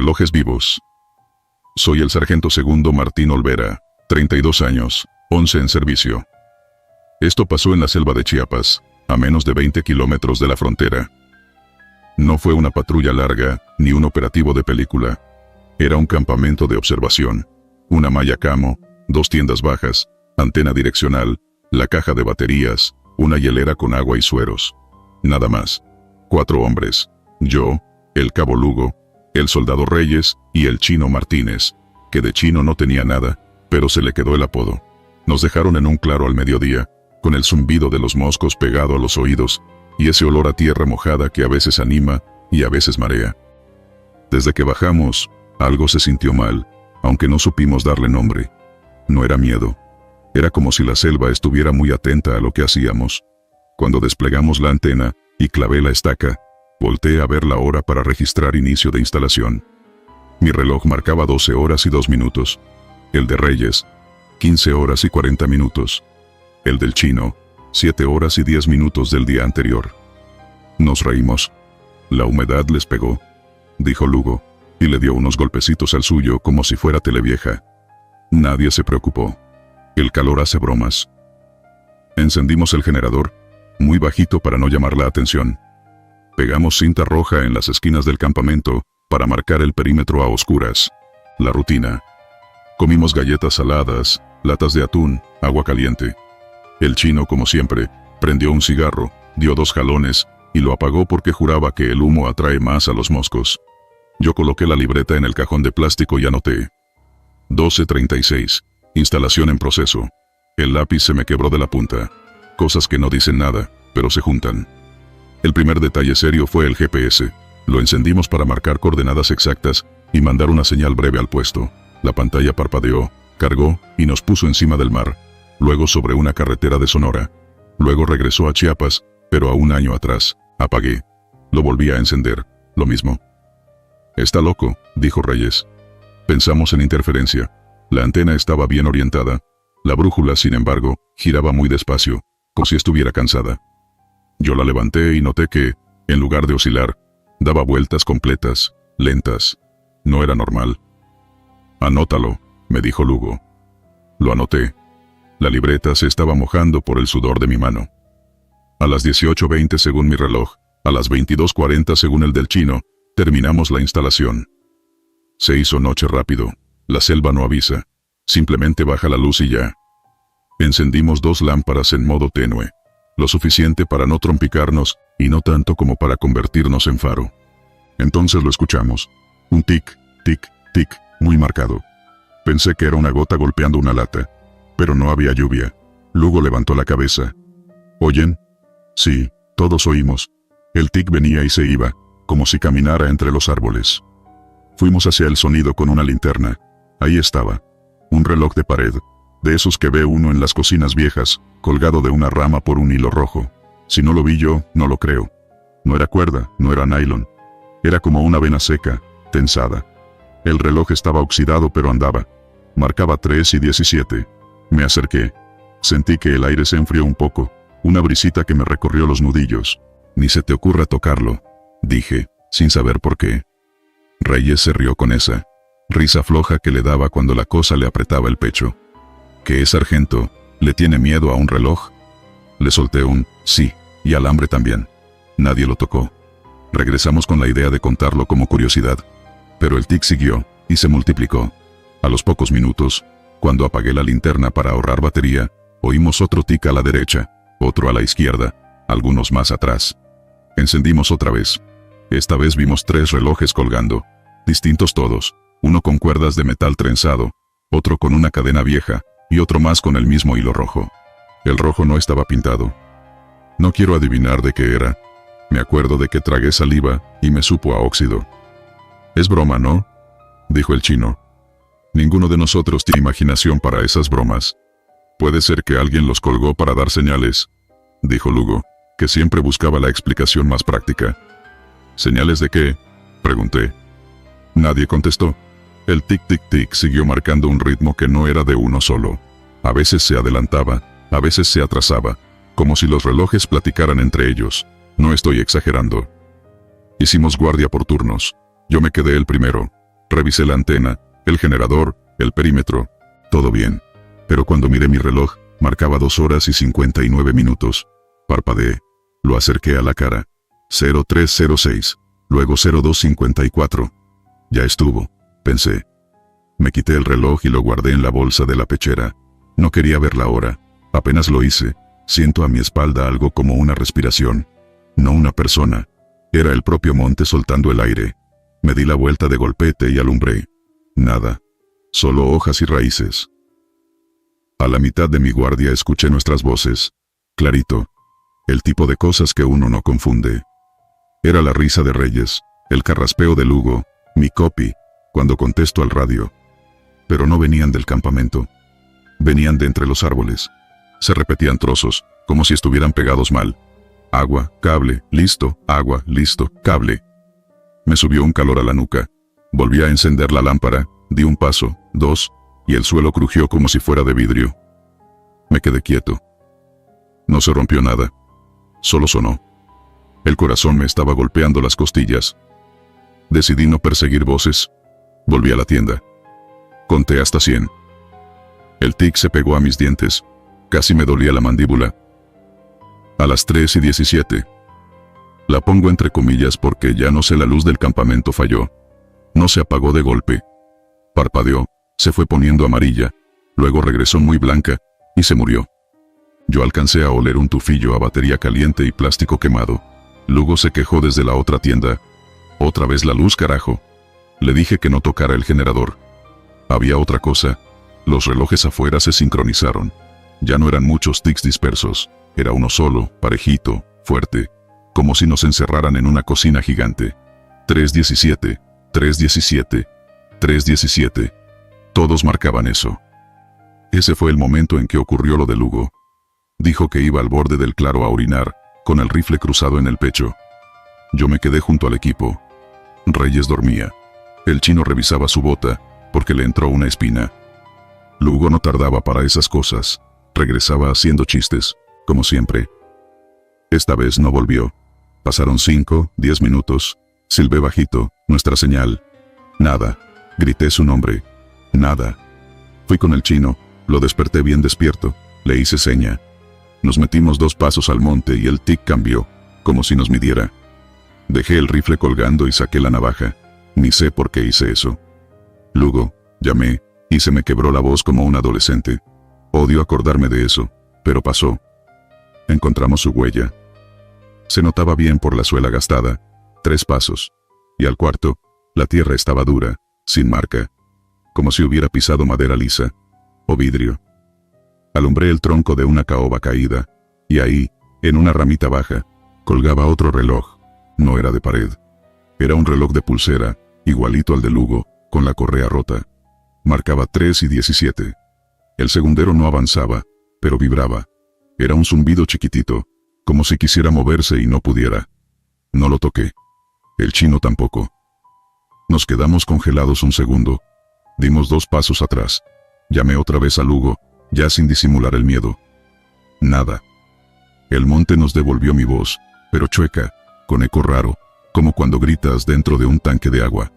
Relojes vivos. Soy el sargento segundo Martín Olvera, 32 años, 11 en servicio. Esto pasó en la selva de Chiapas, a menos de 20 kilómetros de la frontera. No fue una patrulla larga, ni un operativo de película. Era un campamento de observación. Una malla camo, 2 tiendas bajas, antena direccional, la caja de baterías, una hielera con agua y sueros. Nada más. 4 hombres. Yo, el cabo Lugo, el soldado Reyes y el chino Martínez, que de chino no tenía nada, pero se le quedó el apodo. Nos dejaron en un claro al mediodía, con el zumbido de los moscos pegado a los oídos, y ese olor a tierra mojada que a veces anima y a veces marea. Desde que bajamos, algo se sintió mal, aunque no supimos darle nombre. No era miedo. Era como si la selva estuviera muy atenta a lo que hacíamos. Cuando desplegamos la antena y clavé la estaca, volteé a ver la hora para registrar inicio de instalación. Mi reloj marcaba 12 horas y 2 minutos. El de Reyes, 15 horas y 40 minutos. El del chino, 7 horas y 10 minutos del día anterior. Nos reímos. La humedad les pegó, dijo Lugo, y le dio unos golpecitos al suyo como si fuera televieja. Nadie se preocupó. El calor hace bromas. Encendimos el generador, muy bajito para no llamar la atención. Pegamos cinta roja en las esquinas del campamento para marcar el perímetro a oscuras. La rutina. Comimos galletas saladas, latas de atún, agua caliente. El chino, como siempre, prendió un cigarro, dio 2 jalones y lo apagó porque juraba que el humo atrae más a los moscos. Yo coloqué la libreta en el cajón de plástico y anoté. 12:36. Instalación en proceso. El lápiz se me quebró de la punta. Cosas que no dicen nada, pero se juntan. El primer detalle serio fue el GPS. Lo encendimos para marcar coordenadas exactas y mandar una señal breve al puesto. La pantalla parpadeó, cargó y nos puso encima del mar. Luego sobre una carretera de Sonora. Luego regresó a Chiapas, pero a un año atrás. Apagué. Lo volví a encender. Lo mismo. Está loco, dijo Reyes. Pensamos en interferencia. La antena estaba bien orientada. La brújula, sin embargo, giraba muy despacio, como si estuviera cansada. Yo la levanté y noté que, en lugar de oscilar, daba vueltas completas, lentas. No era normal. Anótalo, me dijo Lugo. Lo anoté. La libreta se estaba mojando por el sudor de mi mano. A las 18:20 según mi reloj, a las 22:40 según el del chino, terminamos la instalación. Se hizo noche rápido. La selva no avisa. Simplemente baja la luz y ya. Encendimos 2 lámparas en modo tenue. Lo suficiente para no trompicarnos, y no tanto como para convertirnos en faro. Entonces lo escuchamos. Un tic, tic, tic, muy marcado. Pensé que era una gota golpeando una lata. Pero no había lluvia. Lugo levantó la cabeza. ¿Oyen? Sí, todos oímos. El tic venía y se iba, como si caminara entre los árboles. Fuimos hacia el sonido con una linterna. Ahí estaba. Un reloj de pared, de esos que ve uno en las cocinas viejas, colgado de una rama por un hilo rojo. Si no lo vi yo, no lo creo. No era cuerda, no era nylon. Era como una vena seca, tensada. El reloj estaba oxidado pero andaba. Marcaba 3:17. Me acerqué. Sentí que el aire se enfrió un poco, una brisita que me recorrió los nudillos. Ni se te ocurra tocarlo, dije, sin saber por qué. Reyes se rió con esa risa floja que le daba cuando la cosa le apretaba el pecho. ¿Qué es, sargento? ¿Le tiene miedo a un reloj? Le solté un sí, y al hambre también. Nadie lo tocó. Regresamos con la idea de contarlo como curiosidad. Pero el tic siguió, y se multiplicó. A los pocos minutos, cuando apagué la linterna para ahorrar batería, oímos otro tic a la derecha, otro a la izquierda, algunos más atrás. Encendimos otra vez. Esta vez vimos 3 relojes colgando, distintos todos, uno con cuerdas de metal trenzado, otro con una cadena vieja, y otro más con el mismo hilo rojo. El rojo no estaba pintado. No quiero adivinar de qué era. Me acuerdo de que tragué saliva y me supo a óxido. Es broma, ¿no? Dijo el chino. Ninguno de nosotros tiene imaginación para esas bromas. Puede ser que alguien los colgó para dar señales, dijo Lugo, que siempre buscaba la explicación más práctica. ¿Señales de qué?, pregunté. Nadie contestó. El tic-tic-tic siguió marcando un ritmo que no era de uno solo. A veces se adelantaba, a veces se atrasaba, como si los relojes platicaran entre ellos. No estoy exagerando. Hicimos guardia por turnos. Yo me quedé el primero. Revisé la antena, el generador, el perímetro. Todo bien. Pero cuando miré mi reloj, marcaba 2 horas y 59 minutos. Parpadeé. Lo acerqué a la cara. 0306. Luego 0254. Ya estuvo, pensé. Me quité el reloj y lo guardé en la bolsa de la pechera. No quería ver la hora. Apenas lo hice, siento a mi espalda algo como una respiración. No una persona. Era el propio monte soltando el aire. Me di la vuelta de golpete y alumbré. Nada. Solo hojas y raíces. A la mitad de mi guardia escuché nuestras voces. Clarito. El tipo de cosas que uno no confunde. Era la risa de Reyes, el carraspeo de Lugo, mi copy, cuando contesto al radio. Pero no venían del campamento. Venían de entre los árboles. Se repetían trozos, como si estuvieran pegados mal. Agua, cable, listo, agua, listo, cable. Me subió un calor a la nuca. Volví a encender la lámpara, di un paso, 2, y el suelo crujió como si fuera de vidrio. Me quedé quieto. No se rompió nada. Solo sonó. El corazón me estaba golpeando las costillas. Decidí no perseguir voces. Volví a la tienda. Conté hasta 100. El tic se pegó a mis dientes. Casi me dolía la mandíbula. A las 3:17. La pongo entre comillas porque ya no sé, la luz del campamento falló. No se apagó de golpe. Parpadeó, se fue poniendo amarilla, luego regresó muy blanca, y se murió. Yo alcancé a oler un tufillo a batería caliente y plástico quemado. Lugo se quejó desde la otra tienda. Otra vez la luz, carajo. Le dije que no tocara el generador. Había otra cosa. Los relojes afuera se sincronizaron. Ya no eran muchos tics dispersos. Era uno solo, parejito, fuerte. Como si nos encerraran en una cocina gigante. 3:17, 3:17, 3:17. Todos marcaban eso. Ese fue el momento en que ocurrió lo de Lugo. Dijo que iba al borde del claro a orinar, con el rifle cruzado en el pecho. Yo me quedé junto al equipo. Reyes dormía. El chino revisaba su bota, porque le entró una espina. Lugo no tardaba para esas cosas. Regresaba haciendo chistes, como siempre. Esta vez no volvió. Pasaron 5, 10 minutos. Silbé bajito, nuestra señal. Nada. Grité su nombre. Nada. Fui con el chino, lo desperté bien despierto, le hice seña. Nos metimos 2 pasos al monte y el tic cambió, como si nos midiera. Dejé el rifle colgando y saqué la navaja. Ni sé por qué hice eso. Lugo, llamé, y se me quebró la voz como un adolescente. Odio acordarme de eso, pero pasó. Encontramos su huella. Se notaba bien por la suela gastada. 3 pasos. Y al cuarto, la tierra estaba dura, sin marca. Como si hubiera pisado madera lisa. O vidrio. Alumbré el tronco de una caoba caída. Y ahí, en una ramita baja, colgaba otro reloj. No era de pared. Era un reloj de pulsera, igualito al de Lugo, con la correa rota. Marcaba 3:17. El segundero no avanzaba, pero vibraba. Era un zumbido chiquitito, como si quisiera moverse y no pudiera. No lo toqué. El chino tampoco. Nos quedamos congelados un segundo. Dimos 2 pasos atrás. Llamé otra vez a Lugo, ya sin disimular el miedo. Nada. El monte nos devolvió mi voz, pero chueca, con eco raro, como cuando gritas dentro de un tanque de agua.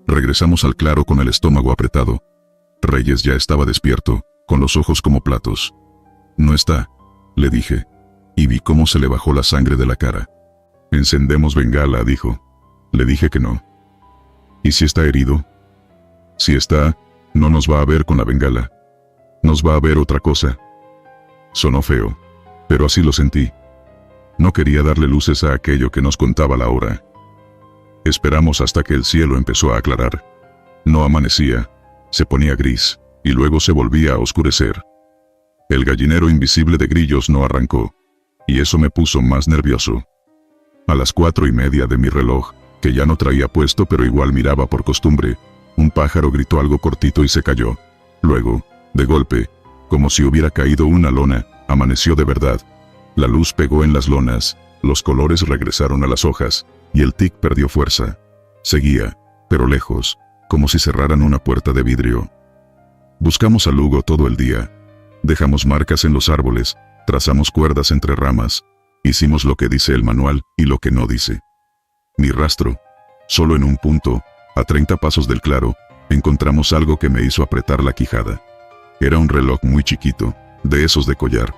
Regresamos al claro con el estómago apretado. Reyes ya estaba despierto, con los ojos como platos. No está, le dije, y vi cómo se le bajó la sangre de la cara. Encendemos bengala, dijo. Le dije que no. ¿Y si está herido? Si está, no nos va a ver con la bengala. Nos va a ver otra cosa. Sonó feo, pero así lo sentí. No quería darle luces a aquello que nos contaba la hora. Esperamos hasta que el cielo empezó a aclarar. No amanecía, se ponía gris, y luego se volvía a oscurecer. El gallinero invisible de grillos no arrancó, y eso me puso más nervioso. A las 4:30 de mi reloj, que ya no traía puesto pero igual miraba por costumbre, un pájaro gritó algo cortito y se cayó. Luego, de golpe, como si hubiera caído una lona, amaneció de verdad. La luz pegó en las lonas, los colores regresaron a las hojas, y el tic perdió fuerza. Seguía, pero lejos, como si cerraran una puerta de vidrio. Buscamos a Lugo todo el día. Dejamos marcas en los árboles, trazamos cuerdas entre ramas. Hicimos lo que dice el manual y lo que no dice. Ni rastro. Solo en un punto, A 30 pasos del claro, encontramos algo que me hizo apretar la quijada. Era un reloj muy chiquito, de esos de collar.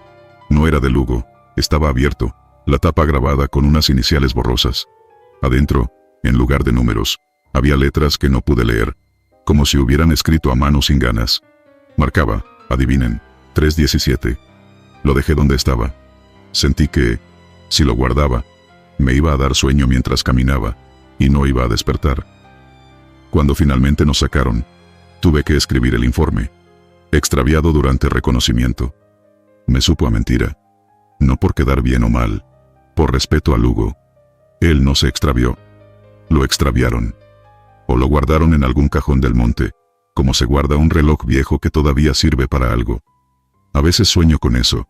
No era de lujo, estaba abierto, la tapa grabada con unas iniciales borrosas. Adentro, en lugar de números, había letras que no pude leer, como si hubieran escrito a mano sin ganas. Marcaba, adivinen, 3:17. Lo dejé donde estaba. Sentí que, si lo guardaba, me iba a dar sueño mientras caminaba, y no iba a despertar. Cuando finalmente nos sacaron, tuve que escribir el informe. Extraviado durante reconocimiento. Me supo a mentira. No por quedar bien o mal, por respeto a Lugo. Él no se extravió. Lo extraviaron. O lo guardaron en algún cajón del monte, como se guarda un reloj viejo que todavía sirve para algo. A veces sueño con eso.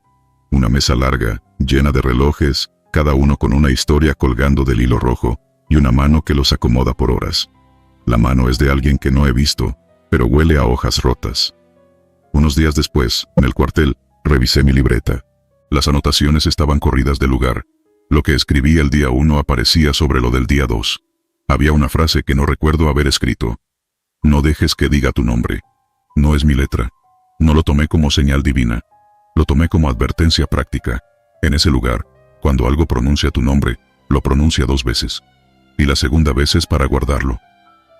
Una mesa larga, llena de relojes, cada uno con una historia colgando del hilo rojo, y una mano que los acomoda por horas. La mano es de alguien que no he visto, pero huele a hojas rotas. Unos días después, en el cuartel, revisé mi libreta. Las anotaciones estaban corridas de lugar. Lo que escribí el día 1 aparecía sobre lo del día 2. Había una frase que no recuerdo haber escrito. No dejes que diga tu nombre. No es mi letra. No lo tomé como señal divina. Lo tomé como advertencia práctica. En ese lugar, cuando algo pronuncia tu nombre, lo pronuncia 2 veces. Y la segunda vez es para guardarlo.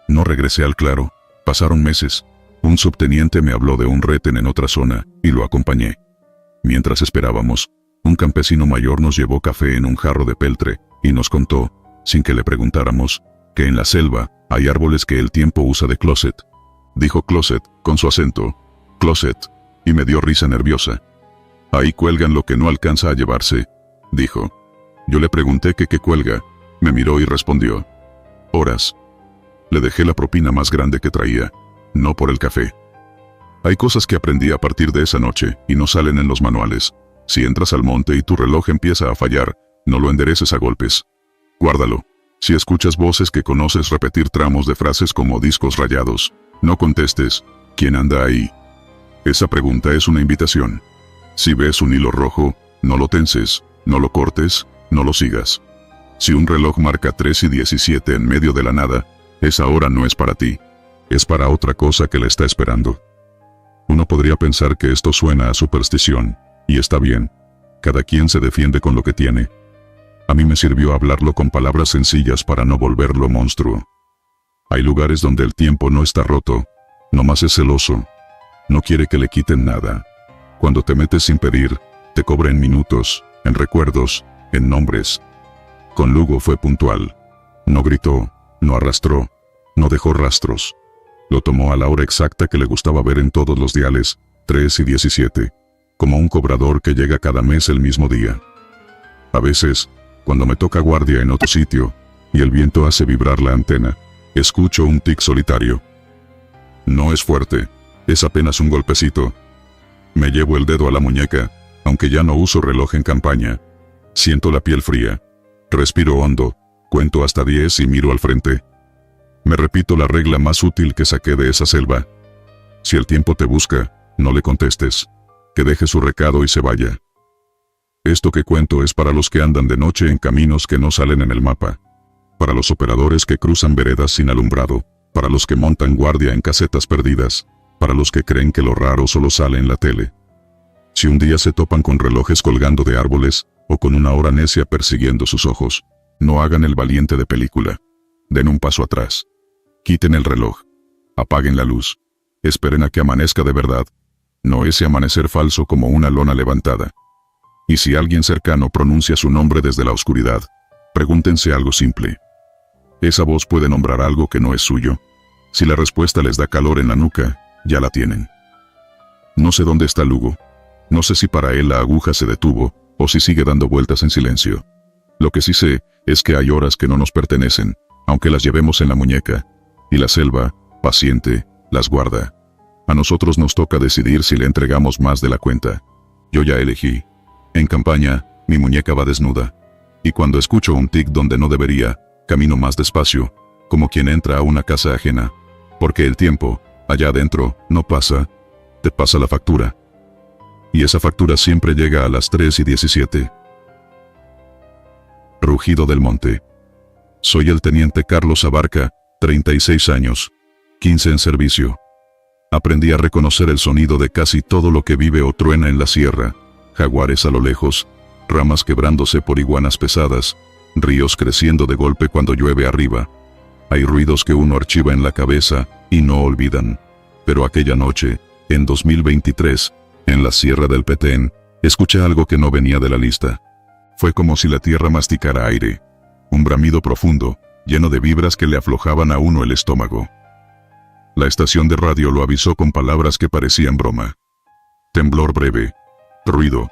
No regresé al claro. Pasaron meses. Un subteniente me habló de un retén en otra zona, y lo acompañé. Mientras esperábamos, un campesino mayor nos llevó café en un jarro de peltre, y nos contó, sin que le preguntáramos, que en la selva hay árboles que el tiempo usa de closet. Dijo closet, con su acento, closet, y me dio risa nerviosa. Ahí cuelgan lo que no alcanza a llevarse, dijo. Yo le pregunté que qué cuelga, me miró y respondió, horas. Le dejé la propina más grande que traía, no por el café. Hay cosas que aprendí a partir de esa noche, y no salen en los manuales. Si entras al monte y tu reloj empieza a fallar, no lo endereces a golpes. Guárdalo. Si escuchas voces que conoces repetir tramos de frases como discos rayados, no contestes, ¿quién anda ahí? Esa pregunta es una invitación. Si ves un hilo rojo, no lo tenses, no lo cortes, no lo sigas. Si un reloj marca 3:17 en medio de la nada, esa hora no es para ti. Es para otra cosa que le está esperando. Uno podría pensar que esto suena a superstición, y está bien. Cada quien se defiende con lo que tiene. A mí me sirvió hablarlo con palabras sencillas para no volverlo monstruo. Hay lugares donde el tiempo no está roto, nomás es celoso. No quiere que le quiten nada. Cuando te metes sin pedir, te cobra en minutos, en recuerdos, en nombres. Con Lugo fue puntual. No gritó, no arrastró, no dejó rastros. Lo tomó a la hora exacta que le gustaba ver en todos los diales, 3:17, como un cobrador que llega cada mes el mismo día. A veces, cuando me toca guardia en otro sitio, y el viento hace vibrar la antena, escucho un tic solitario. No es fuerte, es apenas un golpecito. Me llevo el dedo a la muñeca, aunque ya no uso reloj en campaña. Siento la piel fría. Respiro hondo, cuento hasta 10 y miro al frente. Me repito la regla más útil que saqué de esa selva. Si el tiempo te busca, no le contestes. Que deje su recado y se vaya. Esto que cuento es para los que andan de noche en caminos que no salen en el mapa. Para los operadores que cruzan veredas sin alumbrado. Para los que montan guardia en casetas perdidas. Para los que creen que lo raro solo sale en la tele. Si un día se topan con relojes colgando de árboles, o con una hora necia persiguiendo sus ojos, no hagan el valiente de película. Den un paso atrás. Quiten el reloj. Apaguen la luz. Esperen a que amanezca de verdad. No ese amanecer falso como una lona levantada. Y si alguien cercano pronuncia su nombre desde la oscuridad, pregúntense algo simple. ¿Esa voz puede nombrar algo que no es suyo? Si la respuesta les da calor en la nuca, ya la tienen. No sé dónde está Lugo. No sé si para él la aguja se detuvo, o si sigue dando vueltas en silencio. Lo que sí sé, es que hay horas que no nos pertenecen, aunque las llevemos en la muñeca. Y la selva, paciente, las guarda. A nosotros nos toca decidir si le entregamos más de la cuenta. Yo ya elegí. En campaña, mi muñeca va desnuda. Y cuando escucho un tic donde no debería, camino más despacio, como quien entra a una casa ajena. Porque el tiempo, allá adentro, no pasa, te pasa la factura. Y esa factura siempre llega a las 3:17. Rugido del monte. Soy el teniente Carlos Abarca, 36 años, 15 en servicio. Aprendí a reconocer el sonido de casi todo lo que vive o truena en la sierra, jaguares a lo lejos, ramas quebrándose por iguanas pesadas, ríos creciendo de golpe cuando llueve arriba. Hay ruidos que uno archiva en la cabeza y no olvidan. Pero aquella noche, en 2023, en la Sierra del Petén, escuché algo que no venía de la lista. Fue como si la tierra masticara aire. Un bramido profundo, lleno de vibras que le aflojaban a uno el estómago. La estación de radio lo avisó con palabras que parecían broma. Temblor breve. Ruido.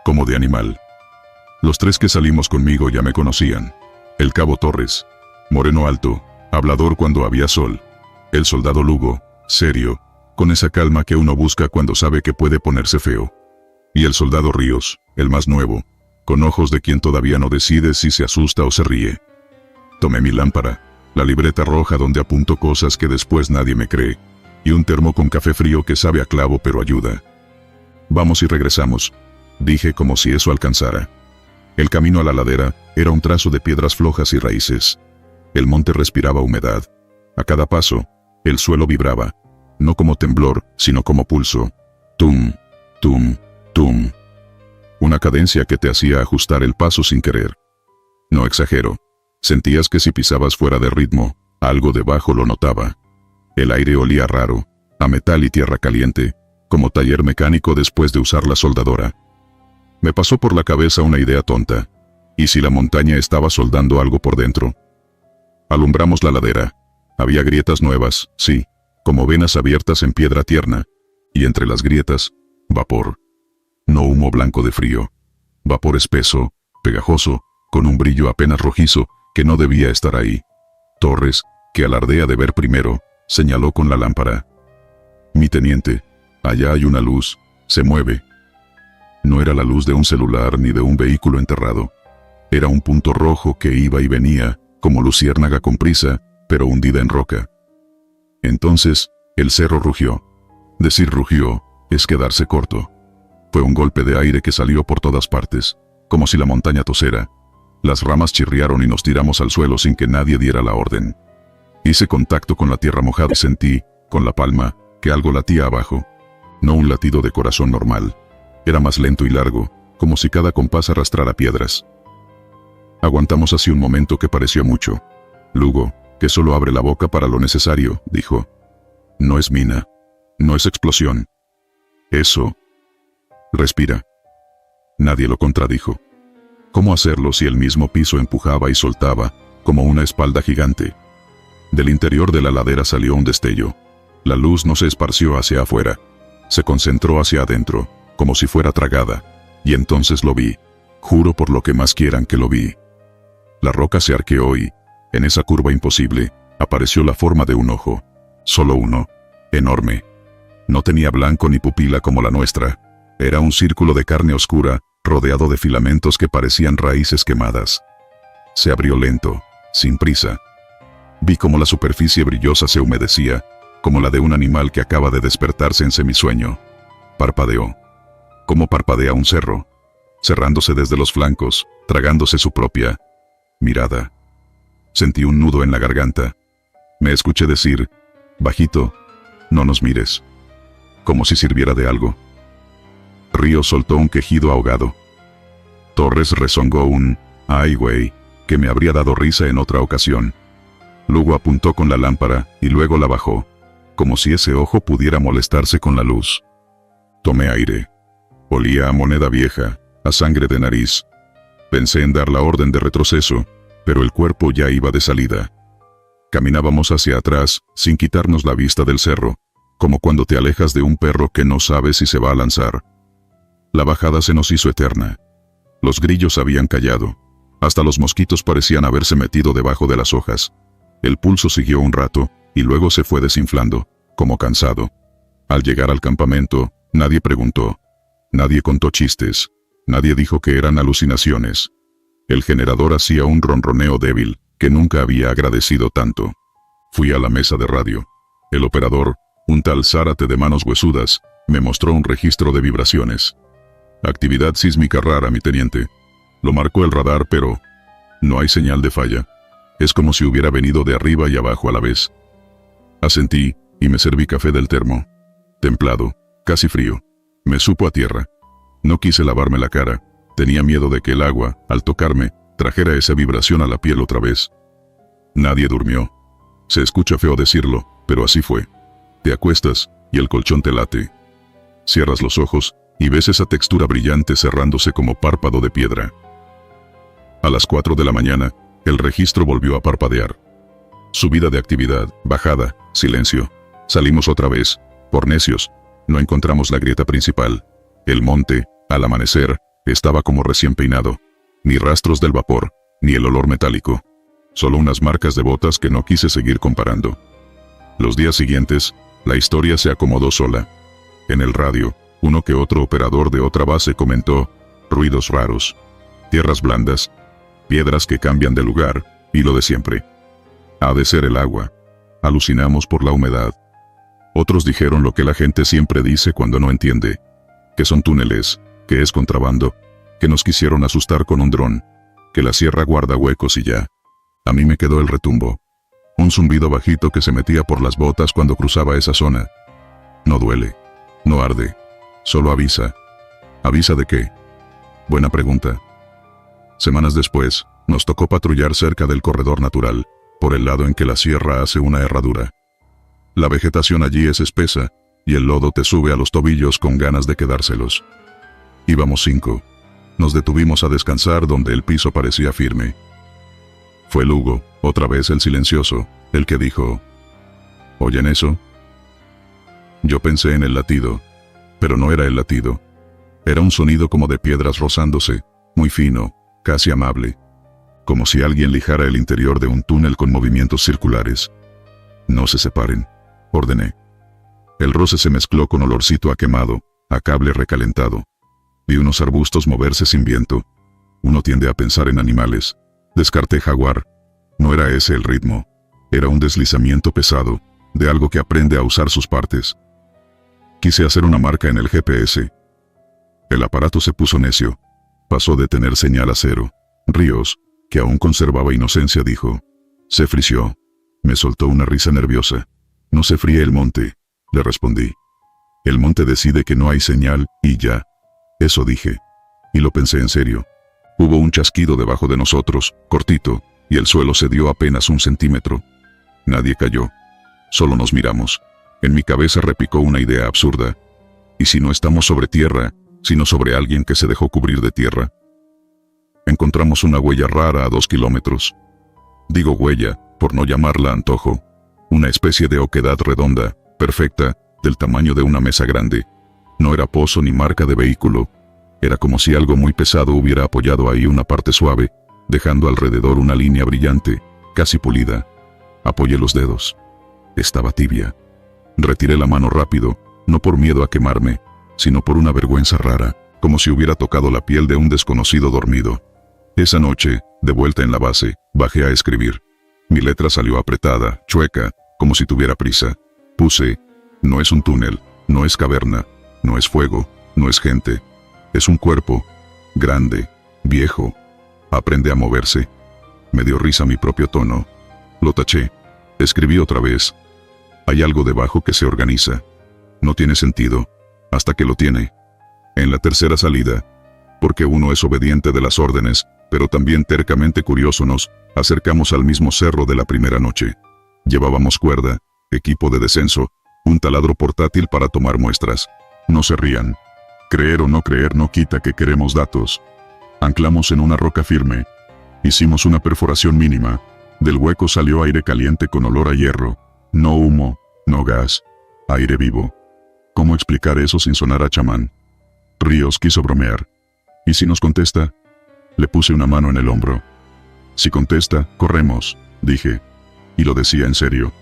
Como de animal. Los tres que salimos conmigo ya me conocían. El cabo Torres. Moreno alto. Hablador cuando había sol. El soldado Lugo. Serio. Con esa calma que uno busca cuando sabe que puede ponerse feo. Y el soldado Ríos. El más nuevo. Con ojos de quien todavía no decide si se asusta o se ríe. Tomé mi lámpara. La libreta roja donde apunto cosas que después nadie me cree, y un termo con café frío que sabe a clavo pero ayuda. Vamos y regresamos, dije como si eso alcanzara. El camino a la ladera era un trazo de piedras flojas y raíces. El monte respiraba humedad. A cada paso, el suelo vibraba, no como temblor, sino como pulso. Tum, tum, tum. Una cadencia que te hacía ajustar el paso sin querer. No exagero. Sentías que si pisabas fuera de ritmo, algo debajo lo notaba. El aire olía raro, a metal y tierra caliente, como taller mecánico después de usar la soldadora. Me pasó por la cabeza una idea tonta. ¿Y si la montaña estaba soldando algo por dentro? Alumbramos la ladera. Había grietas nuevas, sí, como venas abiertas en piedra tierna. Y entre las grietas, vapor. No humo blanco de frío. Vapor espeso, pegajoso, con un brillo apenas rojizo, que no debía estar ahí. Torres, que alardea de ver primero, señaló con la lámpara. Mi teniente, allá hay una luz, se mueve. No era la luz de un celular ni de un vehículo enterrado. Era un punto rojo que iba y venía, como luciérnaga con prisa, pero hundida en roca. Entonces, el cerro rugió. Decir rugió, es quedarse corto. Fue un golpe de aire que salió por todas partes, como si la montaña tosera. Las ramas chirriaron y nos tiramos al suelo sin que nadie diera la orden. Hice contacto con la tierra mojada y sentí, con la palma, que algo latía abajo. No un latido de corazón normal. Era más lento y largo, como si cada compás arrastrara piedras. Aguantamos así un momento que pareció mucho. Lugo, que solo abre la boca para lo necesario, dijo. No es mina. No es explosión. Eso. Respira. Nadie lo contradijo. ¿Cómo hacerlo si el mismo piso empujaba y soltaba, como una espalda gigante? Del interior de la ladera salió un destello. La luz no se esparció hacia afuera. Se concentró hacia adentro, como si fuera tragada. Y entonces lo vi. Juro por lo que más quieran que lo vi. La roca se arqueó y, en esa curva imposible, apareció la forma de un ojo. Solo uno. Enorme. No tenía blanco ni pupila como la nuestra. Era un círculo de carne oscura, rodeado de filamentos que parecían raíces quemadas. Se abrió lento, sin prisa. Vi cómo la superficie brillosa se humedecía, como la de un animal que acaba de despertarse en semisueño. Parpadeó. Como parpadea un cerro, cerrándose desde los flancos, tragándose su propia mirada. Sentí un nudo en la garganta. Me escuché decir, bajito, no nos mires. Como si sirviera de algo. Río soltó un quejido ahogado. Torres rezongó un "ay güey", que me habría dado risa en otra ocasión. Lugo apuntó con la lámpara y luego la bajó, como si ese ojo pudiera molestarse con la luz. Tomé aire. Olía a moneda vieja, a sangre de nariz. Pensé en dar la orden de retroceso, pero el cuerpo ya iba de salida. Caminábamos hacia atrás, sin quitarnos la vista del cerro, como cuando te alejas de un perro que no sabe si se va a lanzar. La bajada se nos hizo eterna. Los grillos habían callado. Hasta los mosquitos parecían haberse metido debajo de las hojas. El pulso siguió un rato, y luego se fue desinflando, como cansado. Al llegar al campamento, nadie preguntó. Nadie contó chistes. Nadie dijo que eran alucinaciones. El generador hacía un ronroneo débil, que nunca había agradecido tanto. Fui a la mesa de radio. El operador, un tal Zárate de manos huesudas, me mostró un registro de vibraciones. Actividad sísmica rara, mi teniente. Lo marcó el radar, pero no hay señal de falla. Es como si hubiera venido de arriba y abajo a la vez. Asentí, y me serví café del termo. Templado, casi frío. Me supo a tierra. No quise lavarme la cara. Tenía miedo de que el agua, al tocarme, trajera esa vibración a la piel otra vez. Nadie durmió. Se escucha feo decirlo, pero así fue. Te acuestas, y el colchón te late. Cierras los ojos, y ves esa textura brillante cerrándose como párpado de piedra. A las 4 de la mañana, el registro volvió a parpadear. Subida de actividad, bajada, silencio. Salimos otra vez, por necios. No encontramos la grieta principal. El monte, al amanecer, estaba como recién peinado. Ni rastros del vapor, ni el olor metálico. Solo unas marcas de botas que no quise seguir comparando. Los días siguientes, la historia se acomodó sola. En el radio, uno que otro operador de otra base comentó: ruidos raros, tierras blandas, piedras que cambian de lugar, y lo de siempre. Ha de ser el agua. Alucinamos por la humedad. Otros dijeron lo que la gente siempre dice cuando no entiende: que son túneles, que es contrabando, que nos quisieron asustar con un dron, que la sierra guarda huecos y ya. A mí me quedó el retumbo. Un zumbido bajito que se metía por las botas cuando cruzaba esa zona. No duele. No arde. Solo avisa. ¿Avisa de qué? Buena pregunta. Semanas después, nos tocó patrullar cerca del corredor natural, por el lado en que la sierra hace una herradura. La vegetación allí es espesa, y el lodo te sube a los tobillos con ganas de quedárselos. Íbamos 5. Nos detuvimos a descansar donde el piso parecía firme. Fue Lugo, otra vez el silencioso, el que dijo: ¿oyen eso? Yo pensé en el latido, pero no era el latido. Era un sonido como de piedras rozándose, muy fino, casi amable. Como si alguien lijara el interior de un túnel con movimientos circulares. No se separen, ordené. El roce se mezcló con olorcito a quemado, a cable recalentado. Vi unos arbustos moverse sin viento. Uno tiende a pensar en animales. Descarté jaguar. No era ese el ritmo. Era un deslizamiento pesado, de algo que aprende a usar sus partes. Quise hacer una marca en el GPS. El aparato se puso necio. Pasó de tener señal a 0. Ríos, que aún conservaba inocencia, dijo: se frició. Me soltó una risa nerviosa. No se fríe el monte, le respondí. El monte decide que no hay señal, y ya. Eso dije. Y lo pensé en serio. Hubo un chasquido debajo de nosotros, cortito, y el suelo cedió apenas 1 centímetro. Nadie cayó. Solo nos miramos. En mi cabeza repicó una idea absurda. ¿Y si no estamos sobre tierra, sino sobre alguien que se dejó cubrir de tierra? Encontramos una huella rara a 2 kilómetros. Digo huella, por no llamarla antojo. Una especie de oquedad redonda, perfecta, del tamaño de una mesa grande. No era pozo ni marca de vehículo. Era como si algo muy pesado hubiera apoyado ahí una parte suave, dejando alrededor una línea brillante, casi pulida. Apoyé los dedos. Estaba tibia. Retiré la mano rápido, no por miedo a quemarme, sino por una vergüenza rara, como si hubiera tocado la piel de un desconocido dormido. Esa noche, de vuelta en la base, bajé a escribir. Mi letra salió apretada, chueca, como si tuviera prisa. Puse: no es un túnel, no es caverna, no es fuego, no es gente. Es un cuerpo, grande, viejo. Aprende a moverse. Me dio risa mi propio tono. Lo taché. Escribí otra vez. Hay algo debajo que se organiza. No tiene sentido, hasta que lo tiene. En la tercera salida, porque uno es obediente de las órdenes, pero también tercamente curioso, nos acercamos al mismo cerro de la primera noche. Llevábamos cuerda, equipo de descenso, un taladro portátil para tomar muestras. No se rían. Creer o no creer no quita que queremos datos. Anclamos en una roca firme. Hicimos una perforación mínima. Del hueco salió aire caliente con olor a hierro. No humo, no gas. Aire vivo. ¿Cómo explicar eso sin sonar a chamán? Ríos quiso bromear. ¿Y si nos contesta? Le puse una mano en el hombro. Si contesta, corremos, dije. Y lo decía en serio.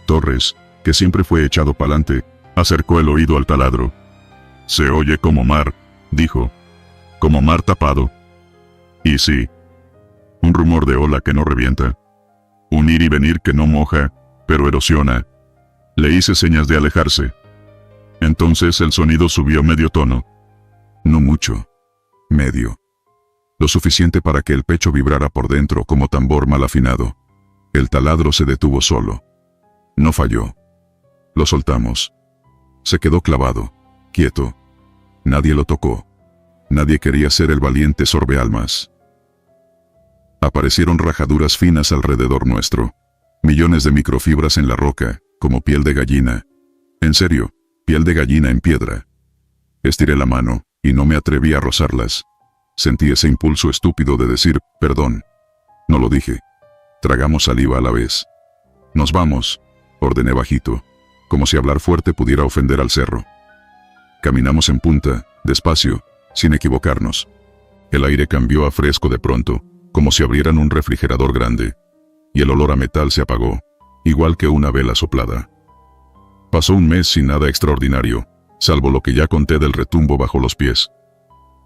Torres, que siempre fue echado pa'lante, acercó el oído al taladro. Se oye como mar, dijo. Como mar tapado. Y sí. Un rumor de ola que no revienta. Un ir y venir que no moja, pero erosiona. Le hice señas de alejarse. Entonces el sonido subió medio tono. No mucho. Medio. Lo suficiente para que el pecho vibrara por dentro como tambor mal afinado. El taladro se detuvo solo. No falló. Lo soltamos. Se quedó clavado, quieto. Nadie lo tocó. Nadie quería ser el valiente sorbealmas. Aparecieron rajaduras finas alrededor nuestro. Millones de microfibras en la roca, como piel de gallina. En serio, piel de gallina en piedra. Estiré la mano, y no me atreví a rozarlas. Sentí ese impulso estúpido de decir, perdón. No lo dije. Tragamos saliva a la vez. Nos vamos, ordené bajito, como si hablar fuerte pudiera ofender al cerro. Caminamos en punta, despacio, sin equivocarnos. El aire cambió a fresco de pronto, como si abrieran un refrigerador grande, y el olor a metal se apagó, igual que una vela soplada. Pasó un mes sin nada extraordinario, salvo lo que ya conté del retumbo bajo los pies.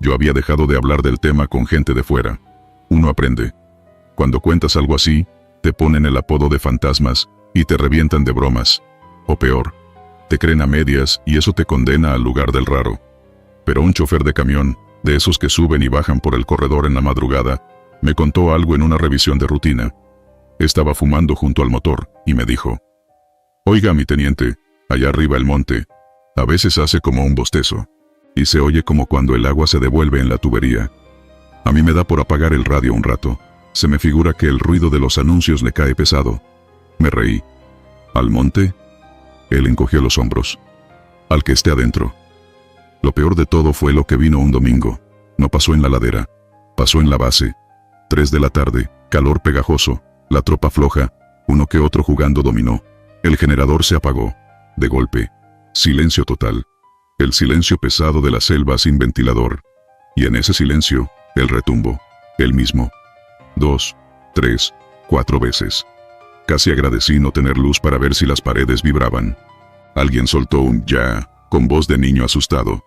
Yo había dejado de hablar del tema con gente de fuera. Uno aprende. Cuando cuentas algo así, te ponen el apodo de fantasmas, y te revientan de bromas. O peor, te creen a medias y eso te condena al lugar del raro. Pero un chofer de camión, de esos que suben y bajan por el corredor en la madrugada, me contó algo en una revisión de rutina. Estaba fumando junto al motor, y me dijo: «Oiga, mi teniente, allá arriba el monte, a veces hace como un bostezo, y se oye como cuando el agua se devuelve en la tubería. A mí me da por apagar el radio un rato, se me figura que el ruido de los anuncios le cae pesado». Me reí. «¿Al monte?». Él encogió los hombros. «Al que esté adentro». Lo peor de todo fue lo que vino un domingo. No pasó en la ladera, pasó en la base. 3 de la tarde, calor pegajoso, la tropa floja, uno que otro jugando dominó. El generador se apagó. De golpe, silencio total. El silencio pesado de la selva sin ventilador. Y en ese silencio, el retumbo, el mismo. 2, 3, 4 veces. Casi agradecí no tener luz para ver si las paredes vibraban. Alguien soltó un «ya», con voz de niño asustado.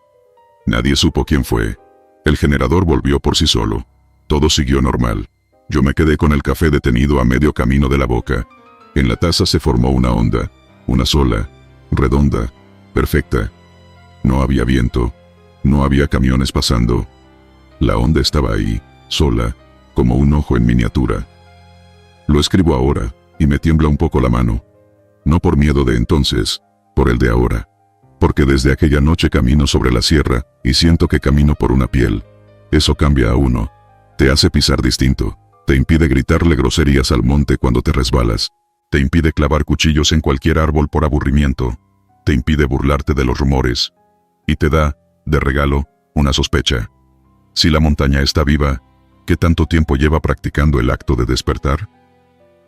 Nadie supo quién fue. El generador volvió por sí solo. Todo siguió normal. Yo me quedé con el café detenido a medio camino de la boca. En la taza se formó una onda, una sola, redonda, perfecta. No había viento, no había camiones pasando. La onda estaba ahí, sola, como un ojo en miniatura. Lo escribo ahora, y me tiembla un poco la mano. No por miedo de entonces, por el de ahora. Porque desde aquella noche camino sobre la sierra, y siento que camino por una piel. Eso cambia a uno. Te hace pisar distinto. Te impide gritarle groserías al monte cuando te resbalas. Te impide clavar cuchillos en cualquier árbol por aburrimiento. Te impide burlarte de los rumores. Y te da, de regalo, una sospecha. Si la montaña está viva, ¿qué tanto tiempo lleva practicando el acto de despertar?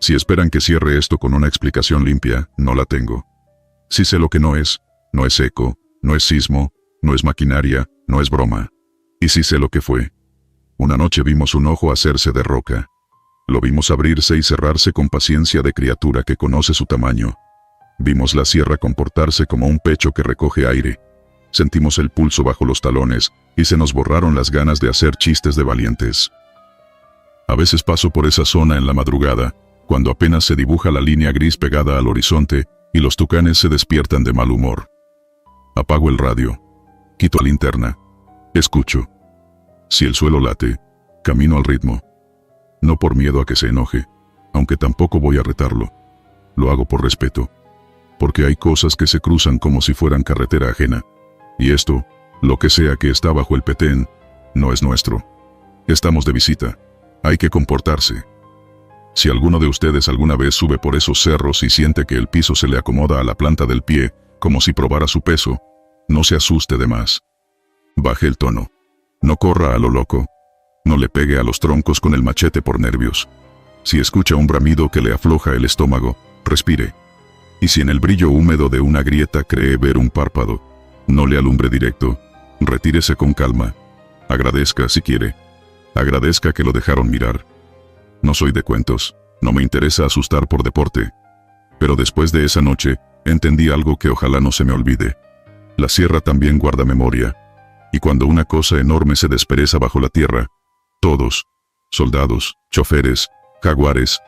Si esperan que cierre esto con una explicación limpia, no la tengo. Si sé lo que no es eco, no es sismo, no es maquinaria, no es broma. Y si sé lo que fue. Una noche vimos un ojo hacerse de roca. Lo vimos abrirse y cerrarse con paciencia de criatura que conoce su tamaño. Vimos la sierra comportarse como un pecho que recoge aire. Sentimos el pulso bajo los talones, y se nos borraron las ganas de hacer chistes de valientes. A veces paso por esa zona en la madrugada, cuando apenas se dibuja la línea gris pegada al horizonte, y los tucanes se despiertan de mal humor. Apago el radio. Quito la linterna. Escucho. Si el suelo late, camino al ritmo. No por miedo a que se enoje, aunque tampoco voy a retarlo. Lo hago por respeto. Porque hay cosas que se cruzan como si fueran carretera ajena. Y esto, lo que sea que está bajo el petén, no es nuestro. Estamos de visita. Hay que comportarse. Si alguno de ustedes alguna vez sube por esos cerros y siente que el piso se le acomoda a la planta del pie, como si probara su peso, no se asuste de más. Baje el tono. No corra a lo loco. No le pegue a los troncos con el machete por nervios. Si escucha un bramido que le afloja el estómago, respire. Y si en el brillo húmedo de una grieta cree ver un párpado, no le alumbre directo. Retírese con calma. Agradezca si quiere. Agradezca que lo dejaron mirar. No soy de cuentos, no me interesa asustar por deporte. Pero después de esa noche, entendí algo que ojalá no se me olvide. La sierra también guarda memoria. Y cuando una cosa enorme se despereza bajo la tierra, todos, soldados, choferes, jaguares,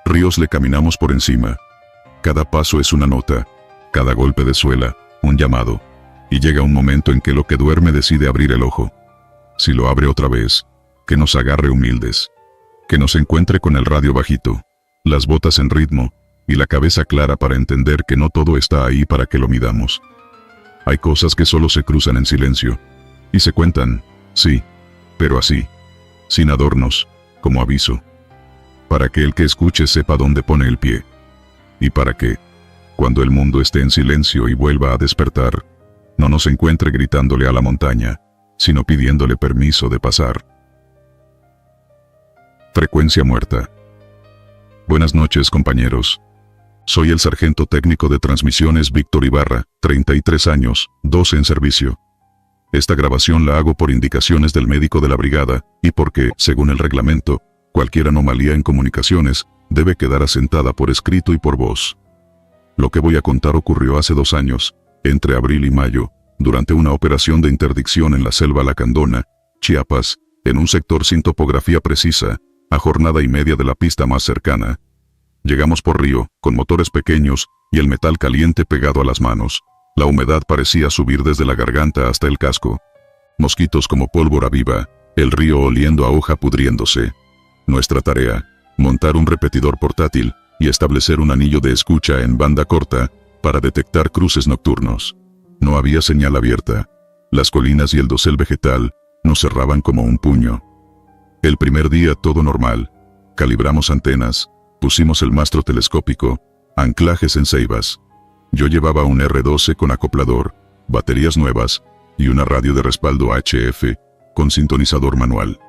ríos le caminamos por encima. Cada paso es una nota, cada golpe de suela, un llamado. Y llega un momento en que lo que duerme decide abrir el ojo. Si lo abre otra vez, que nos agarre humildes. Que nos encuentre con el radio bajito. las botas en ritmo, y la cabeza clara para entender que no todo está ahí para que lo midamos. Hay cosas que solo se cruzan en silencio. Y se cuentan, sí, pero así, sin adornos, como aviso. Para que el que escuche sepa dónde pone el pie. Y para que, cuando el mundo esté en silencio y vuelva a despertar, no nos encuentre gritándole a la montaña, sino pidiéndole permiso de pasar. Frecuencia muerta. Buenas noches, compañeros. Soy el sargento técnico de transmisiones Víctor Ibarra, 33 años, 12 en servicio. Esta grabación la hago por indicaciones del médico de la brigada, y porque, según el reglamento, cualquier anomalía en comunicaciones debe quedar asentada por escrito y por voz. Lo que voy a contar ocurrió hace 2 años, entre abril y mayo, durante una operación de interdicción en la selva Lacandona, Chiapas, en un sector sin topografía precisa, a jornada y media de la pista más cercana. Llegamos por río, con motores pequeños, y el metal caliente pegado a las manos. La humedad parecía subir desde la garganta hasta el casco. Mosquitos como pólvora viva, el río oliendo a hoja pudriéndose. Nuestra tarea, montar un repetidor portátil, y establecer un anillo de escucha en banda corta, para detectar cruces nocturnos. No había señal abierta. Las colinas y el dosel vegetal, nos cerraban como un puño. El primer día todo normal. Calibramos antenas, pusimos el mastro telescópico, anclajes en ceibas. Yo llevaba un R12 con acoplador, baterías nuevas, y una radio de respaldo HF, con sintonizador manual.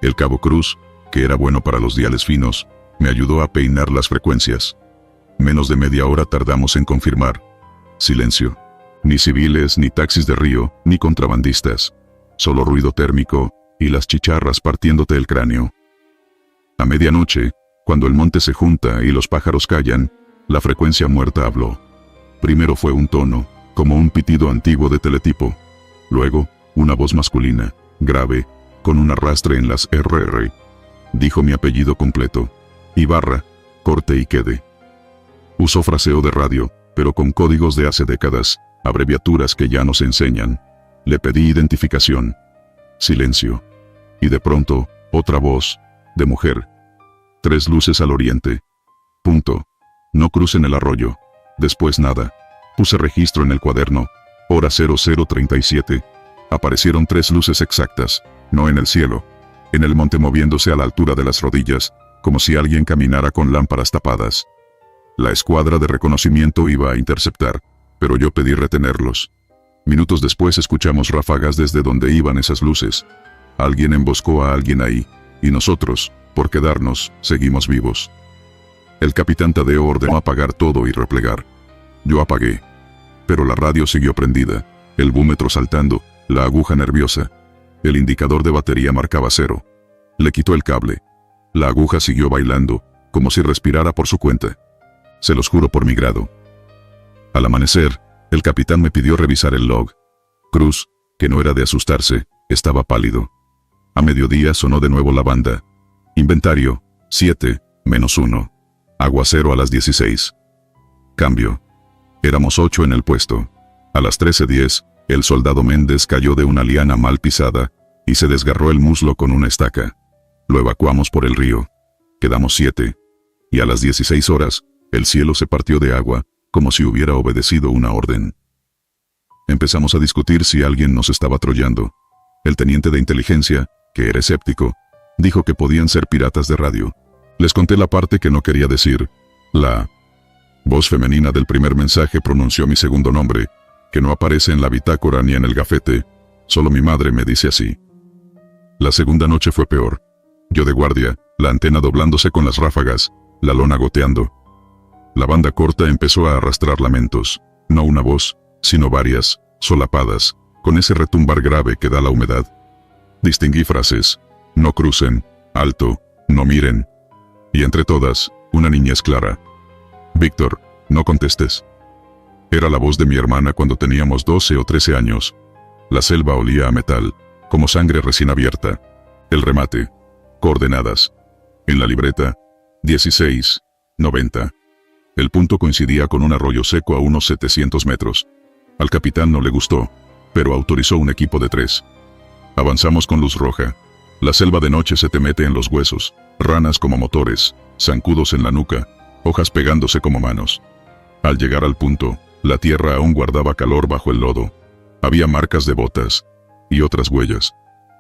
El cabo Cruz, que era bueno para los diales finos, me ayudó a peinar las frecuencias. Menos de media hora tardamos en confirmar. Silencio. Ni civiles, ni taxis de río, ni contrabandistas. Solo ruido térmico, y las chicharras partiéndote el cráneo. A medianoche, cuando el monte se junta y los pájaros callan, la frecuencia muerta habló. Primero fue un tono, como un pitido antiguo de teletipo. Luego, una voz masculina, grave, con un arrastre en las RR. Dijo mi apellido completo. Ibarra, corte y quede. Usó fraseo de radio, pero con códigos de hace décadas, abreviaturas que ya nos enseñan. Le pedí identificación. Silencio. Y de pronto, otra voz, de mujer. 3 luces al oriente. Punto. No crucen el arroyo. Después nada. Puse registro en el cuaderno. Hora 0037. Aparecieron 3 luces exactas, no en el cielo. En el monte moviéndose a la altura de las rodillas, como si alguien caminara con lámparas tapadas. La escuadra de reconocimiento iba a interceptar, pero yo pedí retenerlos. Minutos después escuchamos ráfagas desde donde iban esas luces. Alguien emboscó a alguien ahí, y nosotros, por quedarnos, seguimos vivos. El capitán Tadeo ordenó apagar todo y replegar. Yo apagué. Pero la radio siguió prendida, el búmetro saltando, la aguja nerviosa. El indicador de batería marcaba 0. Le quitó el cable. La aguja siguió bailando, como si respirara por su cuenta. Se los juro por mi grado. Al amanecer, el capitán me pidió revisar el log. Cruz, que no era de asustarse, estaba pálido. A mediodía sonó de nuevo la banda. Inventario, 7, menos 1. Aguacero a las 16. Cambio. Éramos 8 en el puesto. A las 13:10, el soldado Méndez cayó de una liana mal pisada, y se desgarró el muslo con una estaca. Lo evacuamos por el río. Quedamos 7. Y a las 16 horas, el cielo se partió de agua, como si hubiera obedecido una orden. Empezamos a discutir si alguien nos estaba trollando. El teniente de inteligencia, que era escéptico, dijo que podían ser piratas de radio. Les conté la parte que no quería decir. La voz femenina del primer mensaje pronunció mi segundo nombre, que no aparece en la bitácora ni en el gafete, solo mi madre me dice así. La segunda noche fue peor. Yo de guardia, la antena doblándose con las ráfagas, la lona goteando. La banda corta empezó a arrastrar lamentos, no una voz, sino varias, solapadas, con ese retumbar grave que da la humedad. Distinguí frases: no crucen, alto, no miren. Y entre todas, una niñez clara. Víctor, no contestes. Era la voz de mi hermana cuando teníamos 12 o 13 años. La selva olía a metal, como sangre recién abierta. El remate. Coordenadas. En la libreta, 16:90. El punto coincidía con un arroyo seco a unos 700 metros. Al capitán no le gustó, pero autorizó un equipo de 3. Avanzamos con luz roja. La selva de noche se te mete en los huesos. ranas como motores, zancudos en la nuca, hojas pegándose como manos. Al llegar al punto, la tierra aún guardaba calor bajo el lodo. Había marcas de botas y otras huellas,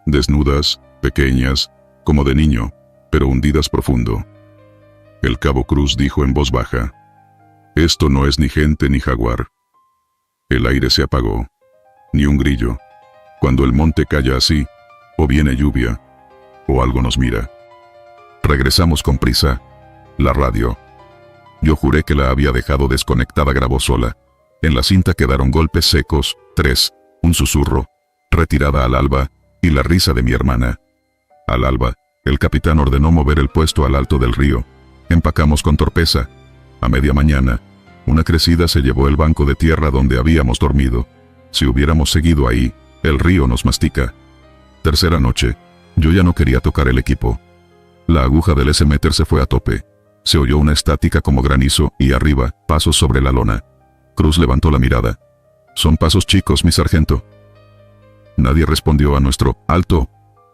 desnudas, pequeñas, como de niño, pero hundidas profundo. El cabo Cruz dijo en voz baja: «Esto no es ni gente ni jaguar». El aire se apagó. Ni un grillo. Cuando el monte calla así, o viene lluvia, o algo nos mira. Regresamos con prisa. La radio. Yo juré que la había dejado desconectada, grabó sola. En la cinta quedaron golpes secos, 3, un susurro, retirada al alba, y la risa de mi hermana. Al alba, el capitán ordenó mover el puesto al alto del río. Empacamos con torpeza. A media mañana, una crecida se llevó el banco de tierra donde habíamos dormido. Si hubiéramos seguido ahí, el río nos mastica. Tercera noche, yo ya no quería tocar el equipo. La aguja del S-meter se fue a tope. Se oyó una estática como granizo y arriba, pasos sobre la lona. Cruz levantó la mirada. «Son pasos chicos, mi sargento». Nadie respondió a nuestro «alto».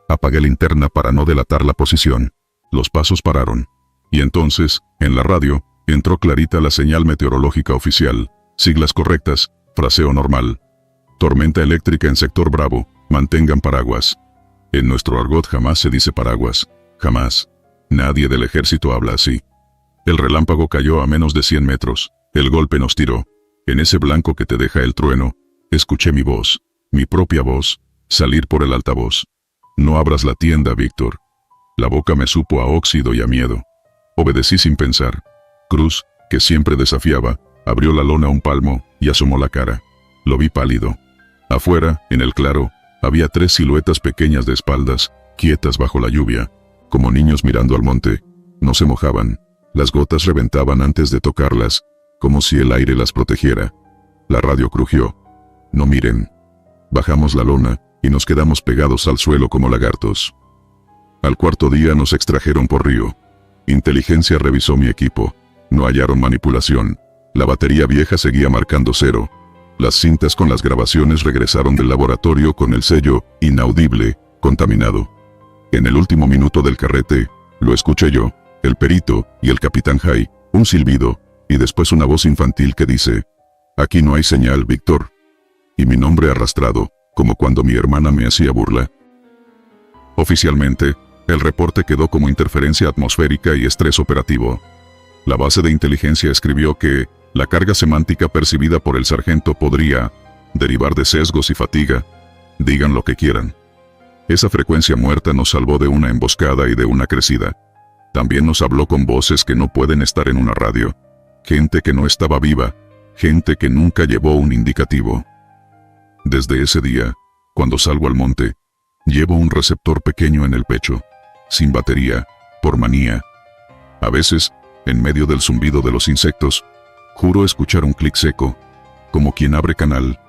Apagué linterna para no delatar la posición. Los pasos pararon. Y entonces, en la radio, entró clarita la señal meteorológica oficial. Siglas correctas, fraseo normal. Tormenta eléctrica en sector Bravo, mantengan paraguas. En nuestro argot jamás se dice paraguas. Jamás. Nadie del ejército habla así. El relámpago cayó a menos de 100 metros. El golpe nos tiró. En ese blanco que te deja el trueno, escuché mi voz, mi propia voz, salir por el altavoz. «No abras la tienda, Víctor». La boca me supo a óxido y a miedo. Obedecí sin pensar. Cruz, que siempre desafiaba, abrió la lona un palmo y asomó la cara. Lo vi pálido. Afuera, en el claro, había 3 siluetas pequeñas de espaldas, quietas bajo la lluvia, como niños mirando al monte. No se mojaban. Las gotas reventaban antes de tocarlas, como si el aire las protegiera. La radio crujió. «No miren». Bajamos la lona, y nos quedamos pegados al suelo como lagartos. Al cuarto día nos extrajeron por río. Inteligencia revisó mi equipo. No hallaron manipulación. La batería vieja seguía marcando 0. Las cintas con las grabaciones regresaron del laboratorio con el sello «inaudible», contaminado. En el último minuto del carrete, lo escuché yo, el perito y el capitán Jay, un silbido, y después una voz infantil que dice: «Aquí no hay señal, Víctor». Y mi nombre arrastrado, como cuando mi hermana me hacía burla. Oficialmente, el reporte quedó como interferencia atmosférica y estrés operativo. La base de inteligencia escribió que la carga semántica percibida por el sargento podría derivar de sesgos y fatiga. Digan lo que quieran. Esa frecuencia muerta nos salvó de una emboscada y de una crecida. También nos habló con voces que no pueden estar en una radio. Gente que no estaba viva, gente que nunca llevó un indicativo. Desde ese día, cuando salgo al monte, llevo un receptor pequeño en el pecho, sin batería, por manía. A veces, en medio del zumbido de los insectos, juro escuchar un clic seco, como quien abre canal,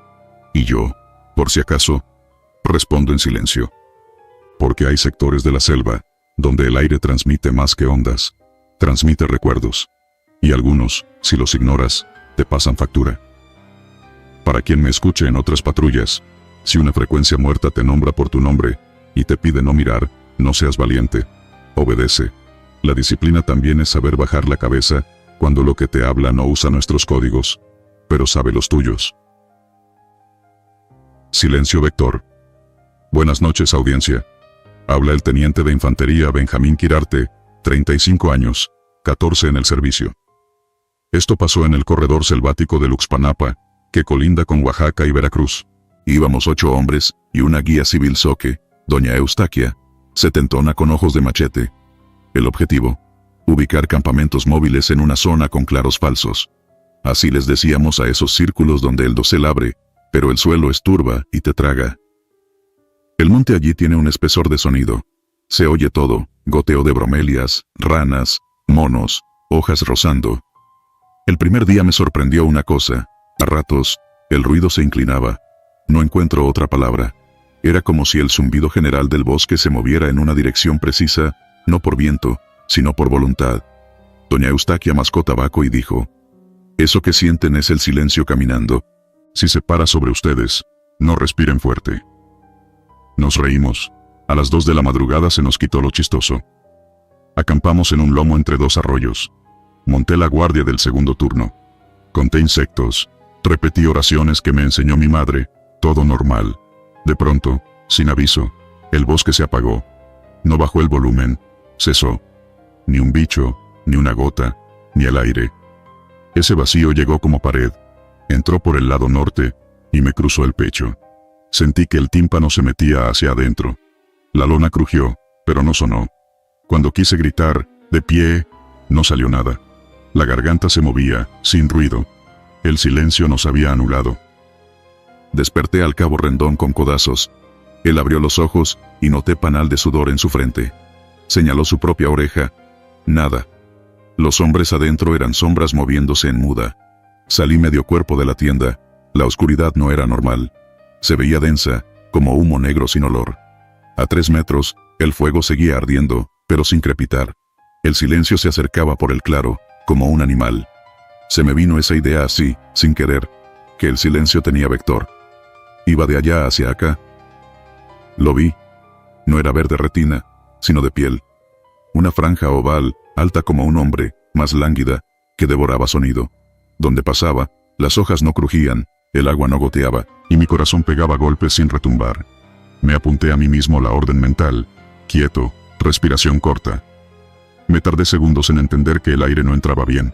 y yo, por si acaso, respondo en silencio. Porque hay sectores de la selva, donde el aire transmite más que ondas, transmite recuerdos, y algunos, si los ignoras, te pasan factura. Para quien me escuche en otras patrullas, si una frecuencia muerta te nombra por tu nombre, y te pide no mirar, no seas valiente. Obedece. La disciplina también es saber bajar la cabeza, cuando lo que te habla no usa nuestros códigos, pero sabe los tuyos. Silencio vector. Buenas noches, audiencia. Habla el teniente de infantería Benjamín Quirarte, 35 años, 14 en el servicio. Esto pasó en el corredor selvático de Luxpanapa, que colinda con Oaxaca y Veracruz. Íbamos 8 hombres, y una guía civil zoque, doña Eustaquia, setentona con ojos de machete. El objetivo: ubicar campamentos móviles en una zona con claros falsos. Así les decíamos a esos círculos donde el dosel abre, pero el suelo esturba y te traga. El monte allí tiene un espesor de sonido. Se oye todo: goteo de bromelias, ranas, monos, hojas rozando. El primer día me sorprendió una cosa. A ratos, el ruido se inclinaba. No encuentro otra palabra. Era como si el zumbido general del bosque se moviera en una dirección precisa, no por viento, sino por voluntad. Doña Eustaquia mascó tabaco y dijo: «Eso que sienten es el silencio caminando. Si se para sobre ustedes, no respiren fuerte». Nos reímos. A las 2 de la madrugada se nos quitó lo chistoso. Acampamos en un lomo entre dos arroyos. Monté la guardia del segundo turno. Conté insectos. Repetí oraciones que me enseñó mi madre. Todo normal. De pronto, sin aviso, el bosque se apagó. No bajó el volumen. Cesó. Ni un bicho, ni una gota, ni el aire. Ese vacío llegó como pared. Entró por el lado norte y me cruzó el pecho. Sentí que el tímpano se metía hacia adentro. La lona crujió, pero no sonó. Cuando quise gritar, de pie, no salió nada. La garganta se movía, sin ruido. El silencio nos había anulado. Desperté al cabo Rendón con codazos. Él abrió los ojos y noté panal de sudor en su frente. Señaló su propia oreja. Nada. Los hombres adentro eran sombras moviéndose en muda. Salí medio cuerpo de la tienda. La oscuridad no era normal. Se veía densa, como humo negro sin olor. A 3 metros, el fuego seguía ardiendo, pero sin crepitar. El silencio se acercaba por el claro, como un animal. Se me vino esa idea así, sin querer, que el silencio tenía vector. Iba de allá hacia acá. Lo vi. No era verde retina, sino de piel. Una franja oval, alta como un hombre, más lánguida, que devoraba sonido. Donde pasaba, las hojas no crujían, el agua no goteaba, y mi corazón pegaba golpes sin retumbar. Me apunté a mí mismo la orden mental: quieto, respiración corta. Me tardé segundos en entender que el aire no entraba bien.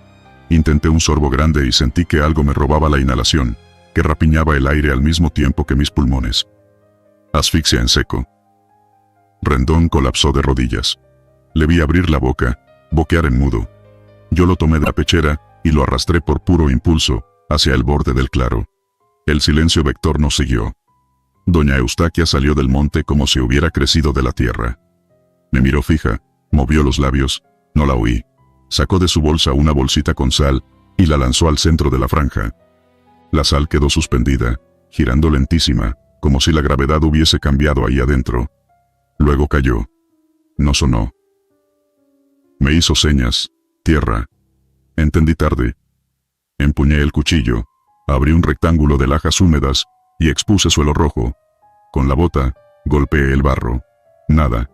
Intenté un sorbo grande y sentí que algo me robaba la inhalación, que rapiñaba el aire al mismo tiempo que mis pulmones. Asfixia en seco. Rendón colapsó de rodillas. Le vi abrir la boca, boquear en mudo. Yo lo tomé de la pechera y lo arrastré por puro impulso hacia el borde del claro. El silencio vector nos siguió. Doña Eustaquia salió del monte como si hubiera crecido de la tierra. Me miró fija, movió los labios, no la oí. Sacó de su bolsa una bolsita con sal y la lanzó al centro de la franja. La sal quedó suspendida, girando lentísima, como si la gravedad hubiese cambiado ahí adentro. Luego cayó. No sonó. Me hizo señas. Tierra. Entendí tarde. Empuñé el cuchillo, abrí un rectángulo de lajas húmedas y expuse suelo rojo. Con la bota, golpeé el barro. Nada.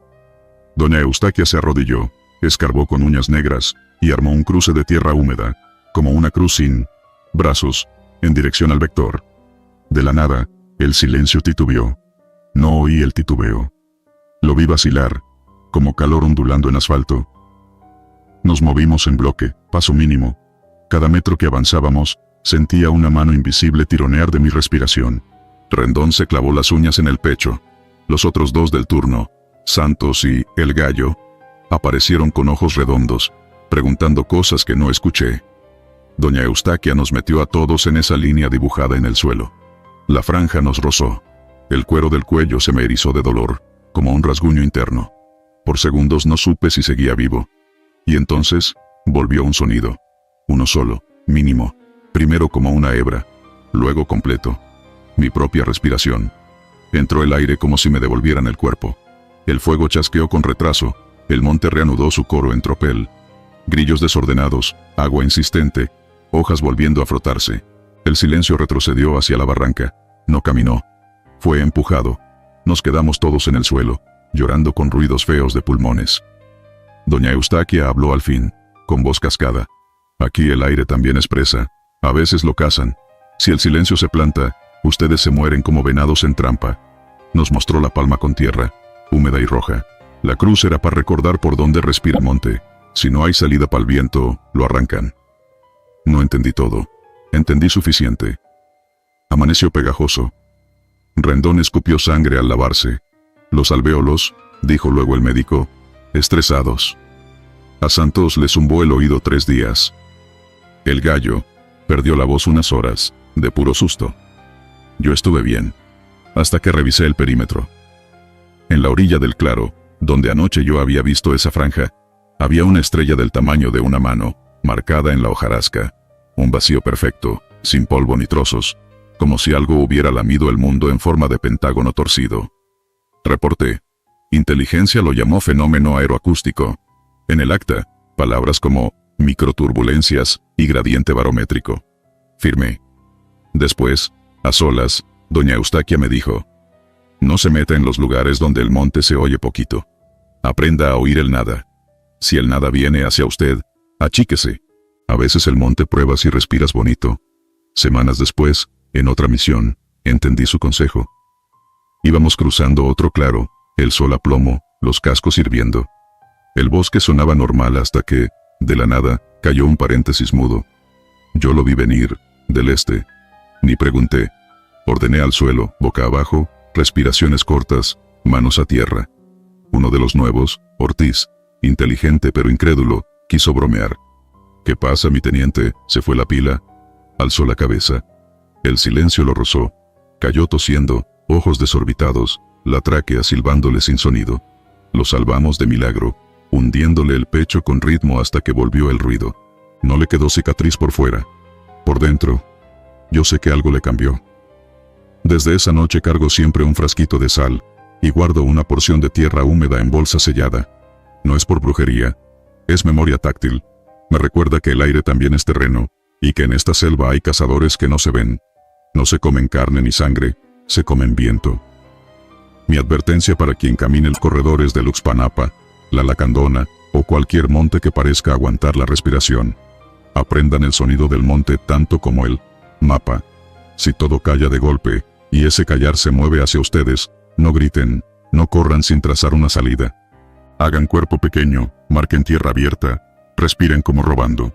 Doña Eustaquia se arrodilló, escarbó con uñas negras y armó un cruce de tierra húmeda, como una cruz sin brazos, en dirección al vector. De la nada, el silencio titubeó. No oí el titubeo. Lo vi vacilar, como calor ondulando en asfalto. Nos movimos en bloque, paso mínimo. Cada metro que avanzábamos, sentía una mano invisible tironear de mi respiración. Rendón se clavó las uñas en el pecho. Los otros dos del turno, Santos y el gallo, aparecieron con ojos redondos, preguntando cosas que no escuché. Doña Eustaquia nos metió a todos en esa línea dibujada en el suelo. La franja nos rozó. El cuero del cuello se me erizó de dolor, como un rasguño interno. Por segundos no supe si seguía vivo. Y entonces, volvió un sonido. Uno solo, mínimo. Primero como una hebra, luego completo. Mi propia respiración. Entró el aire como si me devolvieran el cuerpo. El fuego chasqueó con retraso, el monte reanudó su coro en tropel. Grillos desordenados, agua insistente, hojas volviendo a frotarse. El silencio retrocedió hacia la barranca. No caminó. Fue empujado. Nos quedamos todos en el suelo, llorando con ruidos feos de pulmones. Doña Eustaquia habló al fin, con voz cascada. Aquí el aire también es presa. A veces lo cazan. Si el silencio se planta, ustedes se mueren como venados en trampa. Nos mostró la palma con tierra, húmeda y roja. La cruz era para recordar por dónde respira el monte. Si no hay salida para el viento, lo arrancan. No entendí todo. Entendí suficiente. Amaneció pegajoso. Rendón escupió sangre al lavarse. Los alvéolos, dijo luego el médico, estresados. A Santos le zumbó el oído 3 días. El gallo perdió la voz unas horas, de puro susto. Yo estuve bien, hasta que revisé el perímetro. En la orilla del claro, donde anoche yo había visto esa franja, había una estrella del tamaño de una mano, marcada en la hojarasca. Un vacío perfecto, sin polvo ni trozos, como si algo hubiera lamido el mundo en forma de pentágono torcido. Reporté. Inteligencia lo llamó fenómeno aeroacústico. En el acta, palabras como microturbulencias y gradiente barométrico. Firmé. Después, a solas, doña Eustaquia me dijo: no se meta en los lugares donde el monte se oye poquito. Aprenda a oír el nada. Si el nada viene hacia usted, achíquese. A veces el monte prueba si respiras bonito. Semanas después, en otra misión, entendí su consejo. Íbamos cruzando otro claro, el sol a plomo, los cascos hirviendo. El bosque sonaba normal hasta que, de la nada, cayó un paréntesis mudo. Yo lo vi venir, del este. Ni pregunté. Ordené al suelo, boca abajo, respiraciones cortas, manos a tierra. Uno de los nuevos, Ortiz, inteligente pero incrédulo, quiso bromear. ¿Qué pasa, mi teniente? ¿Se fue la pila? Alzó la cabeza. El silencio lo rozó. Cayó tosiendo, ojos desorbitados, la tráquea silbándole sin sonido. Lo salvamos de milagro, hundiéndole el pecho con ritmo hasta que volvió el ruido. No le quedó cicatriz por fuera. Por dentro, yo sé que algo le cambió. Desde esa noche cargo siempre un frasquito de sal, y guardo una porción de tierra húmeda en bolsa sellada. No es por brujería, es memoria táctil. Me recuerda que el aire también es terreno, y que en esta selva hay cazadores que no se ven. No se comen carne ni sangre, se comen viento. Mi advertencia para quien camine los corredores de Luxpanapa, la Lacandona, o cualquier monte que parezca aguantar la respiración. Aprendan el sonido del monte tanto como el mapa. Si todo calla de golpe, y ese callar se mueve hacia ustedes, no griten, no corran sin trazar una salida. Hagan cuerpo pequeño, marquen tierra abierta, respiren como robando.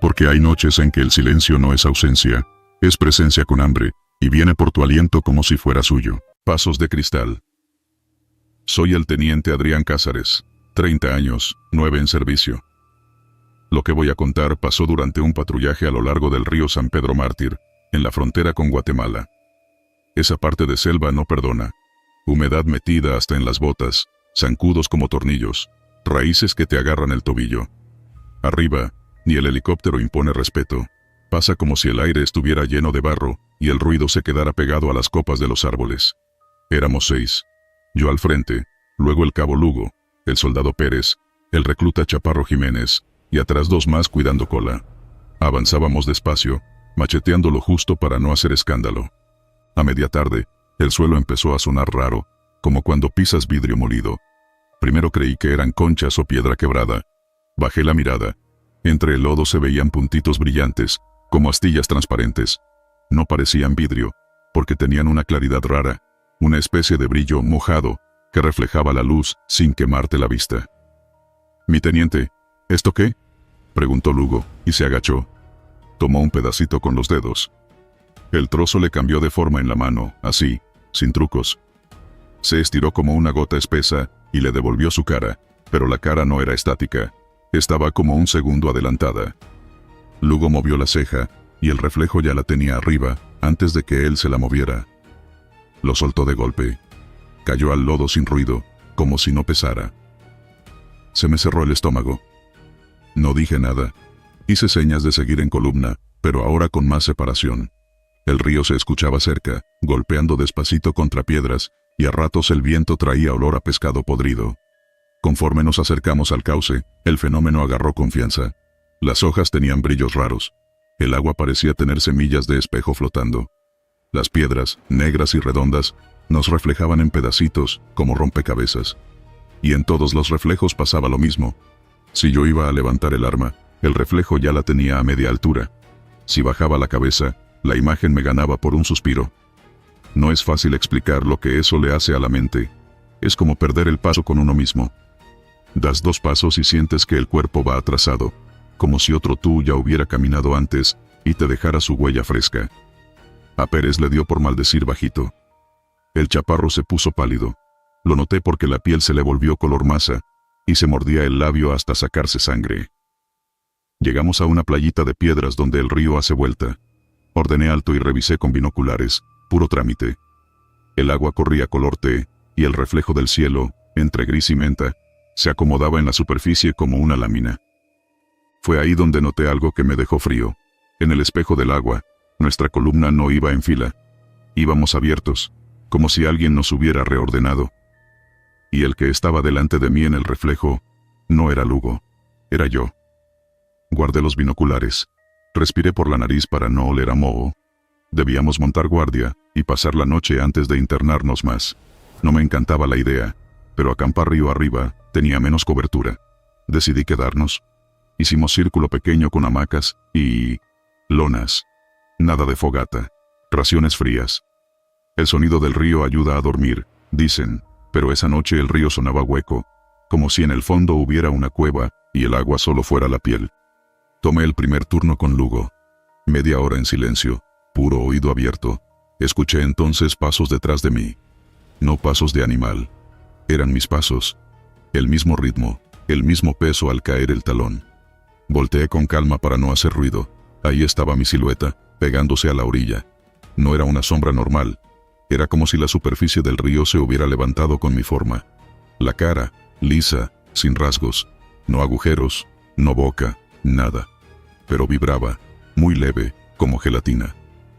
Porque hay noches en que el silencio no es ausencia, es presencia con hambre, y viene por tu aliento como si fuera suyo. Pasos de cristal. Soy el teniente Adrián Cázares, 30 años, 9 en servicio. Lo que voy a contar pasó durante un patrullaje a lo largo del río San Pedro Mártir, en la frontera con Guatemala. Esa parte de selva no perdona. Humedad metida hasta en las botas, zancudos como tornillos, raíces que te agarran el tobillo. Arriba, ni el helicóptero impone respeto. Pasa como si el aire estuviera lleno de barro y el ruido se quedara pegado a las copas de los árboles. Éramos 6. Yo al frente, luego el cabo Lugo, el soldado Pérez, el recluta Chaparro Jiménez, y atrás 2 más cuidando cola. Avanzábamos despacio, macheteando lo justo para no hacer escándalo. A media tarde, el suelo empezó a sonar raro, como cuando pisas vidrio molido. Primero creí que eran conchas o piedra quebrada. Bajé la mirada. Entre el lodo se veían puntitos brillantes, como astillas transparentes. No parecían vidrio, porque tenían una claridad rara, una especie de brillo mojado, que reflejaba la luz sin quemarte la vista. «Mi teniente, ¿esto qué?», preguntó Lugo, y se agachó. Tomó un pedacito con los dedos. El trozo le cambió de forma en la mano, así, sin trucos. Se estiró como una gota espesa, y le devolvió su cara, pero la cara no era estática, estaba como un segundo adelantada. Lugo movió la ceja, y el reflejo ya la tenía arriba, antes de que él se la moviera. Lo soltó de golpe. Cayó al lodo sin ruido, como si no pesara. Se me cerró el estómago. No dije nada. Hice señas de seguir en columna, pero ahora con más separación. El río se escuchaba cerca, golpeando despacito contra piedras, y a ratos el viento traía olor a pescado podrido. Conforme nos acercamos al cauce, el fenómeno agarró confianza. Las hojas tenían brillos raros. El agua parecía tener semillas de espejo flotando. Las piedras, negras y redondas, nos reflejaban en pedacitos, como rompecabezas. Y en todos los reflejos pasaba lo mismo. Si yo iba a levantar el arma, el reflejo ya la tenía a media altura. Si bajaba la cabeza, la imagen me ganaba por un suspiro. No es fácil explicar lo que eso le hace a la mente. Es como perder el paso con uno mismo. Das 2 pasos y sientes que el cuerpo va atrasado, como si otro tú ya hubiera caminado antes y te dejara su huella fresca. A Pérez le dio por maldecir bajito. El chaparro se puso pálido. Lo noté porque la piel se le volvió color masa, y se mordía el labio hasta sacarse sangre. Llegamos a una playita de piedras donde el río hace vuelta. Ordené alto y revisé con binoculares, puro trámite. El agua corría color té, y el reflejo del cielo, entre gris y menta, se acomodaba en la superficie como una lámina. Fue ahí donde noté algo que me dejó frío. En el espejo del agua, nuestra columna no iba en fila. Íbamos abiertos, como si alguien nos hubiera reordenado. Y el que estaba delante de mí en el reflejo, no era Lugo, era yo. Guardé los binoculares. Respiré por la nariz para no oler a moho. Debíamos montar guardia y pasar la noche antes de internarnos más. No me encantaba la idea, pero acampar río arriba tenía menos cobertura. Decidí quedarnos. Hicimos círculo pequeño con hamacas y lonas. Nada de fogata. Raciones frías. El sonido del río ayuda a dormir, dicen, pero esa noche el río sonaba hueco, como si en el fondo hubiera una cueva y el agua solo fuera la piel. Tomé el primer turno con Lugo. Media hora en silencio, puro oído abierto. Escuché entonces pasos detrás de mí. No pasos de animal. Eran mis pasos. El mismo ritmo, el mismo peso al caer el talón. Volteé con calma para no hacer ruido. Ahí estaba mi silueta, pegándose a la orilla. No era una sombra normal. Era como si la superficie del río se hubiera levantado con mi forma. La cara, lisa, sin rasgos. No agujeros, no boca, nada. Pero vibraba, muy leve, como gelatina.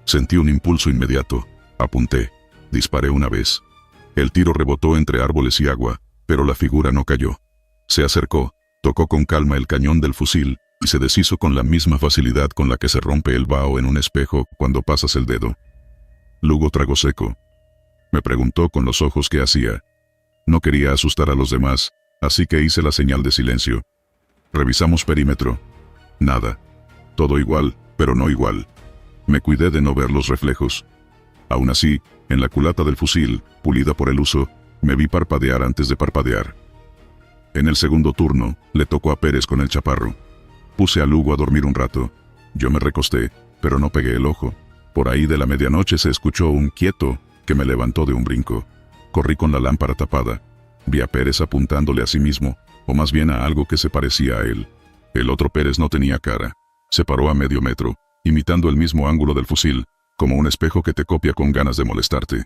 Sentí un impulso inmediato. Apunté. Disparé una vez. El tiro rebotó entre árboles y agua, pero la figura no cayó. Se acercó, tocó con calma el cañón del fusil y se deshizo con la misma facilidad con la que se rompe el vaho en un espejo cuando pasas el dedo. Lugo tragó seco. Me preguntó con los ojos qué hacía. No quería asustar a los demás, así que hice la señal de silencio. Revisamos perímetro. Nada. Todo igual, pero no igual. Me cuidé de no ver los reflejos. Aún así, en la culata del fusil, pulida por el uso, me vi parpadear antes de parpadear. En el segundo turno, le tocó a Pérez con el chaparro. Puse a Lugo a dormir un rato. Yo me recosté, pero no pegué el ojo. Por ahí de la medianoche se escuchó un quieto que me levantó de un brinco. Corrí con la lámpara tapada. Vi a Pérez apuntándole a sí mismo, o más bien a algo que se parecía a él. El otro Pérez no tenía cara. Se paró a medio metro, imitando el mismo ángulo del fusil, como un espejo que te copia con ganas de molestarte.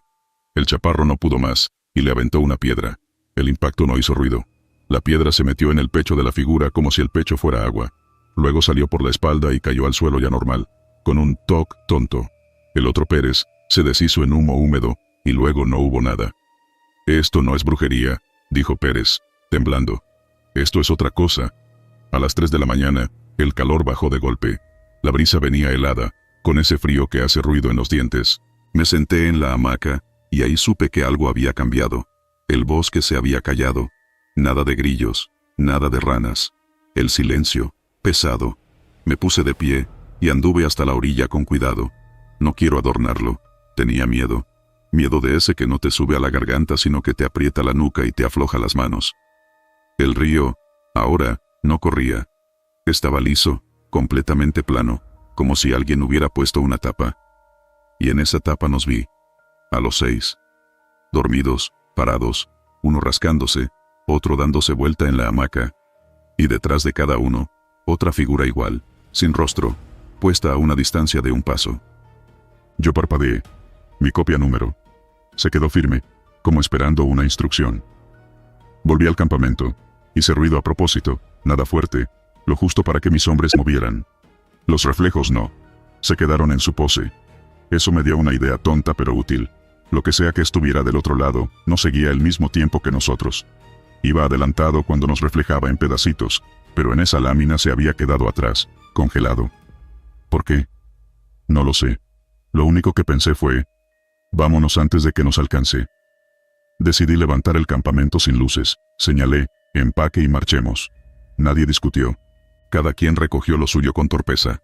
El chaparro no pudo más, y le aventó una piedra. El impacto no hizo ruido. La piedra se metió en el pecho de la figura como si el pecho fuera agua. Luego salió por la espalda y cayó al suelo ya normal, con un toc tonto. El otro Pérez se deshizo en humo húmedo, y luego no hubo nada. «Esto no es brujería», dijo Pérez, temblando. «Esto es otra cosa». A las 3 de la mañana, el calor bajó de golpe. La brisa venía helada, con ese frío que hace ruido en los dientes. Me senté en la hamaca, y ahí supe que algo había cambiado. El bosque se había callado. Nada de grillos, nada de ranas. El silencio, pesado. Me puse de pie, y anduve hasta la orilla con cuidado. No quiero adornarlo. Tenía miedo. Miedo de ese que no te sube a la garganta sino que te aprieta la nuca y te afloja las manos. El río, ahora, no corría. Estaba liso, completamente plano, como si alguien hubiera puesto una tapa. Y en esa tapa nos vi. A los 6. Dormidos, parados, uno rascándose, otro dándose vuelta en la hamaca. Y detrás de cada uno, otra figura igual, sin rostro, puesta a una distancia de un paso. Yo parpadeé. Mi copia número. Se quedó firme, como esperando una instrucción. Volví al campamento. Hice ruido a propósito, nada fuerte, lo justo para que mis hombres movieran. Los reflejos no. Se quedaron en su pose. Eso me dio una idea tonta pero útil. Lo que sea que estuviera del otro lado, no seguía el mismo tiempo que nosotros. Iba adelantado cuando nos reflejaba en pedacitos, pero en esa lámina se había quedado atrás, congelado. ¿Por qué? No lo sé. Lo único que pensé fue, vámonos antes de que nos alcance. Decidí levantar el campamento sin luces, señalé, empaque y marchemos. Nadie discutió. Cada quien recogió lo suyo con torpeza.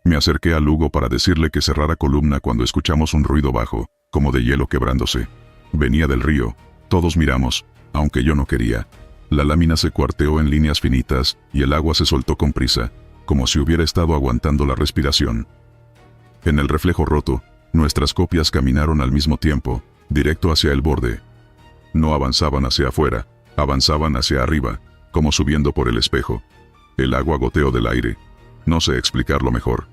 Me acerqué a Lugo para decirle que cerrara columna cuando escuchamos un ruido bajo, como de hielo quebrándose. Venía del río. Todos miramos, aunque yo no quería. La lámina se cuarteó en líneas finitas y el agua se soltó con prisa, como si hubiera estado aguantando la respiración. En el reflejo roto, nuestras copias caminaron al mismo tiempo, directo hacia el borde. No avanzaban hacia afuera, avanzaban hacia arriba, como subiendo por el espejo. El agua goteó del aire. No sé explicarlo mejor.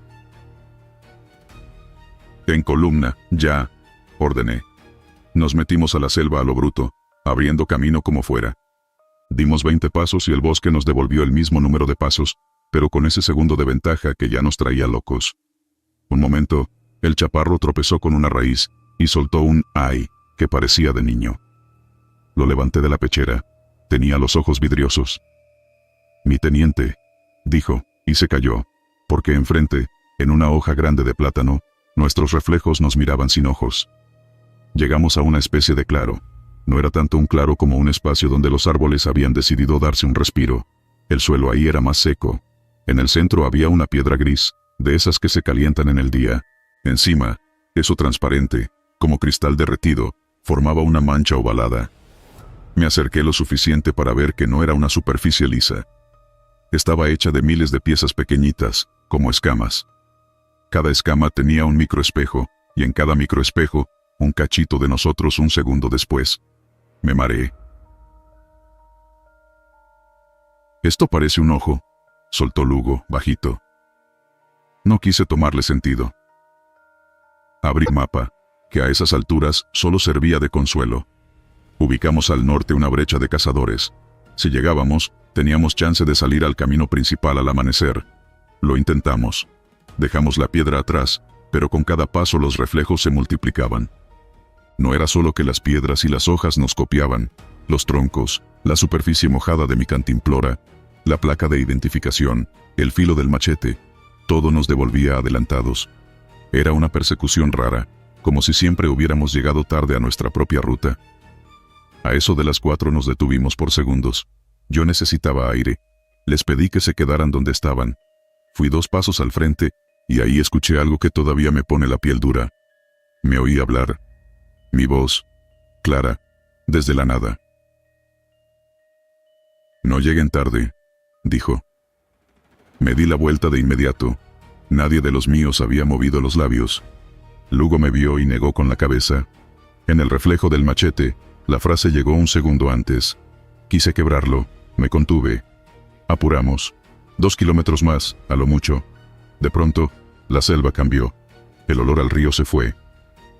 En columna, ya, ordené. Nos metimos a la selva a lo bruto, abriendo camino como fuera. Dimos 20 pasos y el bosque nos devolvió el mismo número de pasos, pero con ese segundo de ventaja que ya nos traía locos. Un momento, el chaparro tropezó con una raíz y soltó un «ay» que parecía de niño. Lo levanté de la pechera. Tenía los ojos vidriosos. «Mi teniente», dijo, y se calló, porque enfrente, en una hoja grande de plátano, nuestros reflejos nos miraban sin ojos. Llegamos a una especie de claro. No era tanto un claro como un espacio donde los árboles habían decidido darse un respiro. El suelo ahí era más seco. En el centro había una piedra gris, de esas que se calientan en el día. Encima, eso transparente, como cristal derretido, formaba una mancha ovalada. Me acerqué lo suficiente para ver que no era una superficie lisa. Estaba hecha de miles de piezas pequeñitas, como escamas. Cada escama tenía un microespejo, y en cada microespejo, un cachito de nosotros un segundo después. Me mareé. «Esto parece un ojo», soltó Lugo, bajito. No quise tomarle sentido. Abrí el mapa, que a esas alturas solo servía de consuelo. Ubicamos al norte una brecha de cazadores. Si llegábamos, teníamos chance de salir al camino principal al amanecer. Lo intentamos. Dejamos la piedra atrás, pero con cada paso los reflejos se multiplicaban. No era solo que las piedras y las hojas nos copiaban, los troncos, la superficie mojada de mi cantimplora, la placa de identificación, el filo del machete, todo nos devolvía adelantados. Era una persecución rara, como si siempre hubiéramos llegado tarde a nuestra propia ruta. A eso de las 4 nos detuvimos por segundos. Yo necesitaba aire. Les pedí que se quedaran donde estaban. Fui 2 pasos al frente, y ahí escuché algo que todavía me pone la piel dura. Me oí hablar. Mi voz, clara, desde la nada. «No lleguen tarde», dijo. Me di la vuelta de inmediato. Nadie de los míos había movido los labios. Lugo me vio y negó con la cabeza. En el reflejo del machete, la frase llegó un segundo antes. Quise quebrarlo, me contuve. Apuramos. 2 kilómetros más, a lo mucho. De pronto, la selva cambió. El olor al río se fue.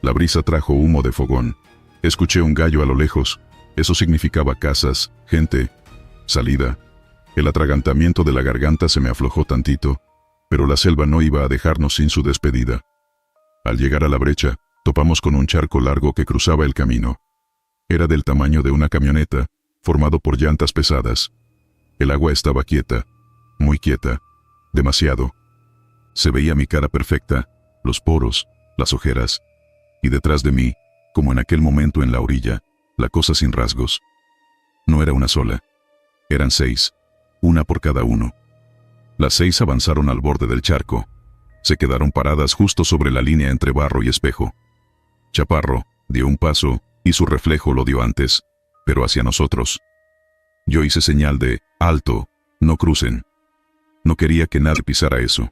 La brisa trajo humo de fogón. Escuché un gallo a lo lejos. Eso significaba casas, gente, salida. El atragantamiento de la garganta se me aflojó tantito, pero la selva no iba a dejarnos sin su despedida. Al llegar a la brecha, topamos con un charco largo que cruzaba el camino. Era del tamaño de una camioneta, formado por llantas pesadas. El agua estaba quieta, muy quieta, demasiado. Se veía mi cara perfecta, los poros, las ojeras, y detrás de mí, como en aquel momento en la orilla, la cosa sin rasgos. No era una sola. Eran 6, una por cada uno. Las 6 avanzaron al borde del charco. Se quedaron paradas justo sobre la línea entre barro y espejo. Chaparro dio un paso, y su reflejo lo dio antes, pero hacia nosotros. Yo hice señal de «alto, no crucen». No quería que nadie pisara eso.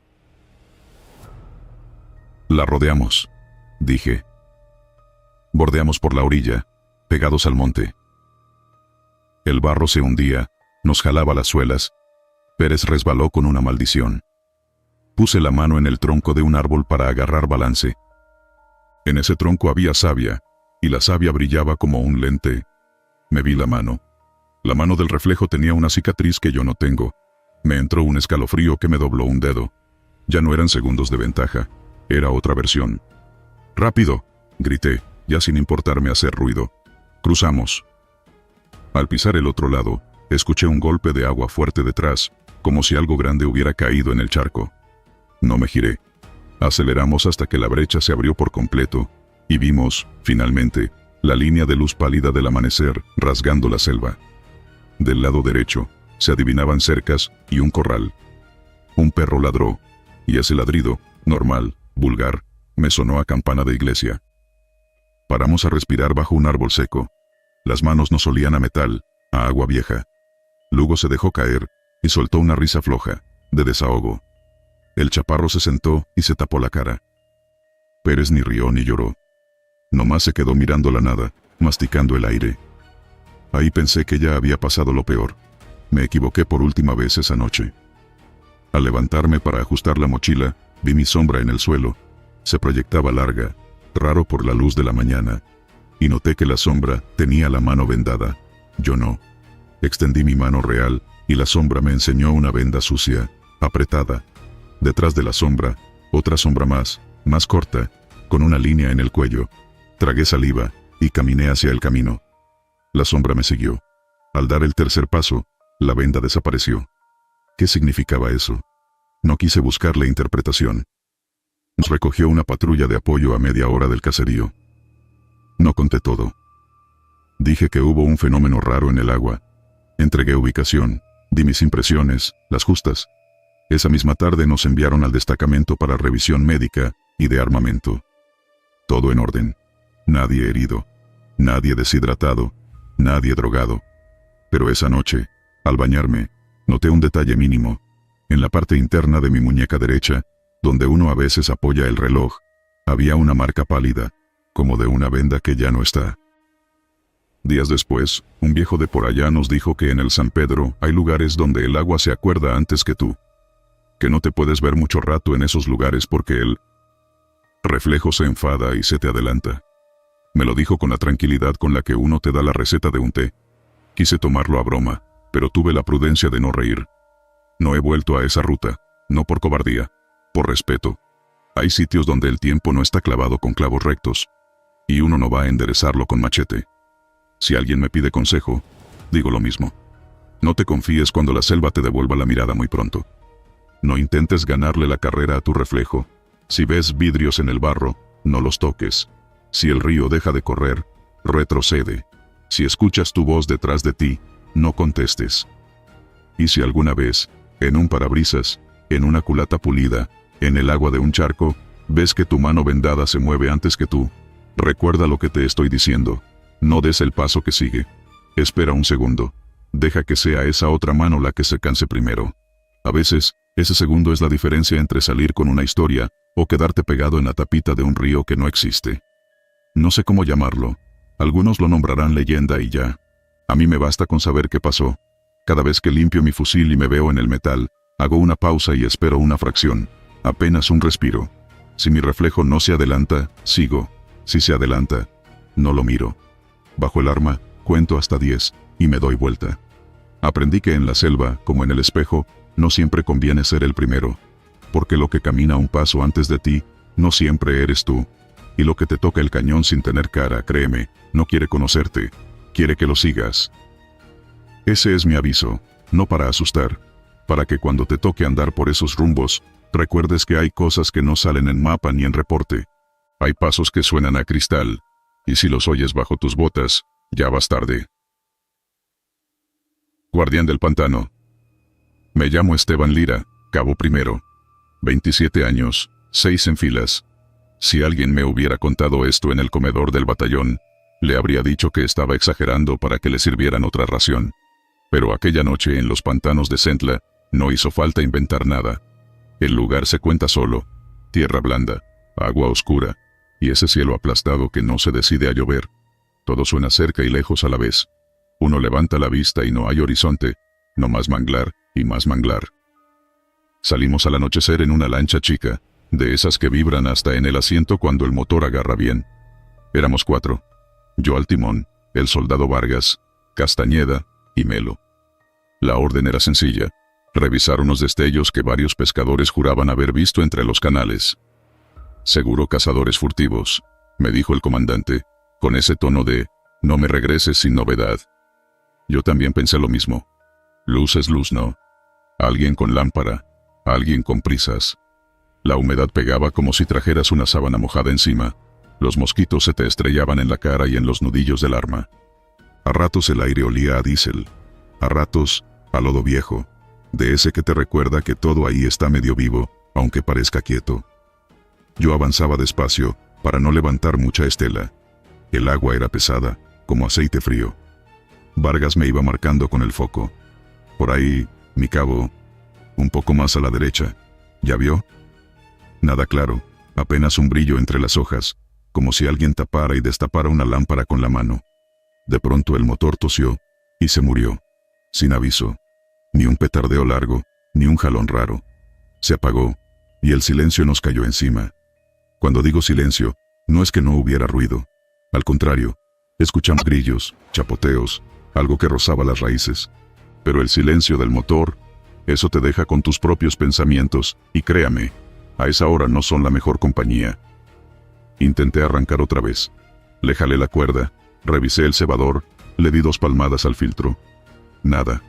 «La rodeamos», dije. Bordeamos por la orilla, pegados al monte. El barro se hundía, nos jalaba las suelas. Pérez resbaló con una maldición. Puse la mano en el tronco de un árbol para agarrar balance. En ese tronco había savia, y la savia brillaba como un lente. Me vi la mano. La mano del reflejo tenía una cicatriz que yo no tengo. Me entró un escalofrío que me dobló un dedo. Ya no eran segundos de ventaja, era otra versión. «¡Rápido!», grité, ya sin importarme hacer ruido. Cruzamos. Al pisar el otro lado, escuché un golpe de agua fuerte detrás, como si algo grande hubiera caído en el charco. No me giré. Aceleramos hasta que la brecha se abrió por completo, y vimos, finalmente, la línea de luz pálida del amanecer rasgando la selva. Del lado derecho, se adivinaban cercas y un corral. Un perro ladró, y ese ladrido, normal, vulgar, me sonó a campana de iglesia. Paramos a respirar bajo un árbol seco. Las manos nos olían a metal, a agua vieja. Lugo se dejó caer, y soltó una risa floja, de desahogo. El chaparro se sentó y se tapó la cara. Pérez ni rió ni lloró. Nomás se quedó mirando la nada, masticando el aire. Ahí pensé que ya había pasado lo peor. Me equivoqué por última vez esa noche. Al levantarme para ajustar la mochila, vi mi sombra en el suelo. Se proyectaba larga, raro por la luz de la mañana, y noté que la sombra tenía la mano vendada. Yo no. Extendí mi mano real, y la sombra me enseñó una venda sucia, apretada. Detrás de la sombra, otra sombra más corta, con una línea en el cuello. Tragué saliva, y caminé hacia el camino. La sombra me siguió. Al dar el tercer paso, la venda desapareció. ¿Qué significaba eso? No quise buscarle interpretación. Nos recogió una patrulla de apoyo a media hora del caserío. No conté todo. Dije que hubo un fenómeno raro en el agua. Entregué ubicación, Di mis impresiones, las justas. Esa misma tarde nos enviaron al destacamento para revisión médica y de armamento. Todo en orden. Nadie herido. Nadie deshidratado. Nadie drogado. Pero esa noche, al bañarme, noté un detalle mínimo. En la parte interna de mi muñeca derecha, donde uno a veces apoya el reloj, había una marca pálida, como de una venda que ya no está. Días después, un viejo de por allá nos dijo que en el San Pedro hay lugares donde el agua se acuerda antes que tú. Que no te puedes ver mucho rato en esos lugares porque el reflejo se enfada y se te adelanta. Me lo dijo con la tranquilidad con la que uno te da la receta de un té. Quise tomarlo a broma, pero tuve la prudencia de no reír. No he vuelto a esa ruta, no por cobardía, por respeto. Hay sitios donde el tiempo no está clavado con clavos rectos, y uno no va a enderezarlo con machete. Si alguien me pide consejo, digo lo mismo. No te confíes cuando la selva te devuelva la mirada muy pronto. No intentes ganarle la carrera a tu reflejo. Si ves vidrios en el barro, no los toques. Si el río deja de correr, retrocede. Si escuchas tu voz detrás de ti, no contestes. Y si alguna vez, en un parabrisas, en una culata pulida, en el agua de un charco, ves que tu mano vendada se mueve antes que tú, recuerda lo que te estoy diciendo. No des el paso que sigue. Espera un segundo. Deja que sea esa otra mano la que se canse primero. A veces, ese segundo es la diferencia entre salir con una historia o quedarte pegado en la tapita de un río que no existe. No sé cómo llamarlo. Algunos lo nombrarán leyenda y ya. A mí me basta con saber qué pasó. Cada vez que limpio mi fusil y me veo en el metal, hago una pausa y espero una fracción. Apenas un respiro. Si mi reflejo no se adelanta, sigo. Si se adelanta, no lo miro. Bajo el arma, cuento hasta 10, y me doy vuelta. Aprendí que en la selva, como en el espejo, no siempre conviene ser el primero. Porque lo que camina un paso antes de ti, no siempre eres tú. Y lo que te toca el cañón sin tener cara, créeme, no quiere conocerte, quiere que lo sigas. Ese es mi aviso, no para asustar, para que cuando te toque andar por esos rumbos, recuerdes que hay cosas que no salen en mapa ni en reporte. Hay pasos que suenan a cristal, y si los oyes bajo tus botas, ya vas tarde. Guardián del Pantano. Me llamo Esteban Lira, cabo primero. 27 años, 6 en filas. Si alguien me hubiera contado esto en el comedor del batallón, le habría dicho que estaba exagerando para que le sirvieran otra ración. Pero aquella noche en los pantanos de Centla, no hizo falta inventar nada. El lugar se cuenta solo. Tierra blanda, agua oscura, y ese cielo aplastado que no se decide a llover. Todo suena cerca y lejos a la vez. Uno levanta la vista y no hay horizonte, no más manglar y más manglar. Salimos al anochecer en una lancha chica, de esas que vibran hasta en el asiento cuando el motor agarra bien. Éramos 4. Yo al timón, el soldado Vargas, Castañeda y Melo. La orden era sencilla: revisar unos destellos que varios pescadores juraban haber visto entre los canales. Seguro cazadores furtivos, me dijo el comandante, con ese tono de, no me regreses sin novedad. Yo también pensé lo mismo. Luz es luz, ¿no? Alguien con lámpara, alguien con prisas. La humedad pegaba como si trajeras una sábana mojada encima. Los mosquitos se te estrellaban en la cara y en los nudillos del arma. A ratos el aire olía a diésel. A ratos, a lodo viejo. De ese que te recuerda que todo ahí está medio vivo, aunque parezca quieto. Yo avanzaba despacio, para no levantar mucha estela. El agua era pesada, como aceite frío. Vargas me iba marcando con el foco. Por ahí, mi cabo. Un poco más a la derecha. ¿Ya vio? Nada claro, apenas un brillo entre las hojas, como si alguien tapara y destapara una lámpara con la mano. De pronto el motor tosió, y se murió. Sin aviso. Ni un petardeo largo, ni un jalón raro. Se apagó, y el silencio nos cayó encima. Cuando digo silencio, no es que no hubiera ruido. Al contrario, escuchamos grillos, chapoteos, algo que rozaba las raíces. Pero el silencio del motor, eso te deja con tus propios pensamientos, y créame, a esa hora no son la mejor compañía. Intenté arrancar otra vez. Le jalé la cuerda, revisé el cebador, le di 2 palmadas al filtro. Nada.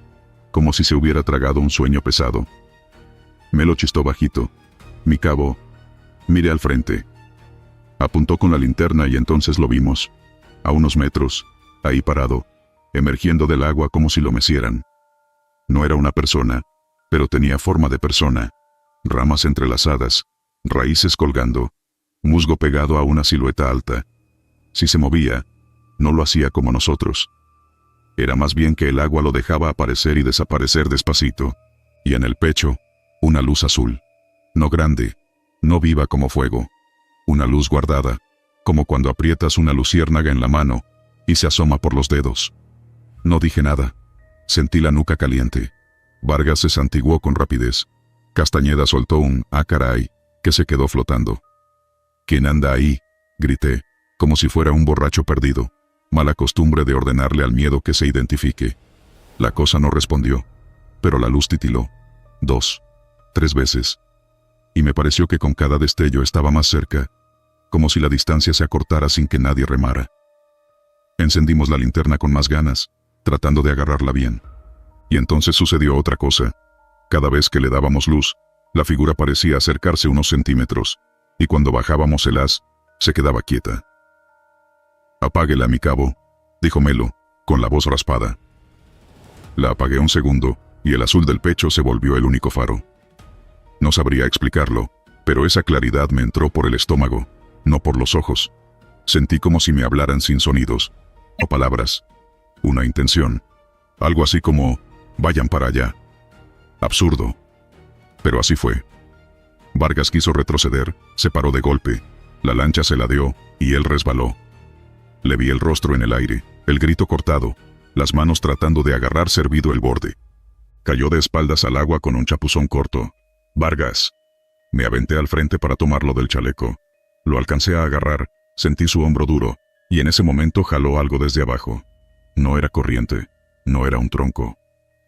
Como si se hubiera tragado un sueño pesado. Me lo chistó bajito. Mi cabo, mire al frente. Apuntó con la linterna y entonces lo vimos. A unos metros, ahí parado, emergiendo del agua como si lo mecieran. No era una persona, pero tenía forma de persona. Ramas entrelazadas, raíces colgando, musgo pegado a una silueta alta. Si se movía, no lo hacía como nosotros. Era más bien que el agua lo dejaba aparecer y desaparecer despacito. Y en el pecho, una luz azul. No grande, no viva como fuego. Una luz guardada, como cuando aprietas una luciérnaga en la mano y se asoma por los dedos. No dije nada. Sentí la nuca caliente. Vargas se santiguó con rapidez. Castañeda soltó un «ah caray», que se quedó flotando. «¿Quién anda ahí?», grité, como si fuera un borracho perdido. Mala costumbre de ordenarle al miedo que se identifique. La cosa no respondió, pero la luz titiló. 2, 3 veces. Y me pareció que con cada destello estaba más cerca, como si la distancia se acortara sin que nadie remara. Encendimos la linterna con más ganas, tratando de agarrarla bien. Y entonces sucedió otra cosa. Cada vez que le dábamos luz, la figura parecía acercarse unos centímetros, y cuando bajábamos el haz, se quedaba quieta. «Apáguela, mi cabo», dijo Melo, con la voz raspada. La apagué un segundo, y el azul del pecho se volvió el único faro. No sabría explicarlo, pero esa claridad me entró por el estómago, no por los ojos. Sentí como si me hablaran sin sonidos, o palabras. Una intención. Algo así como, «vayan para allá». Absurdo. Pero así fue. Vargas quiso retroceder, se paró de golpe. La lancha se ladeó, y él resbaló. Le vi el rostro en el aire, el grito cortado, las manos tratando de agarrar servido el borde. Cayó de espaldas al agua con un chapuzón corto. «Vargas». Me aventé al frente para tomarlo del chaleco. Lo alcancé a agarrar, sentí su hombro duro, y en ese momento jaló algo desde abajo. No era corriente, no era un tronco.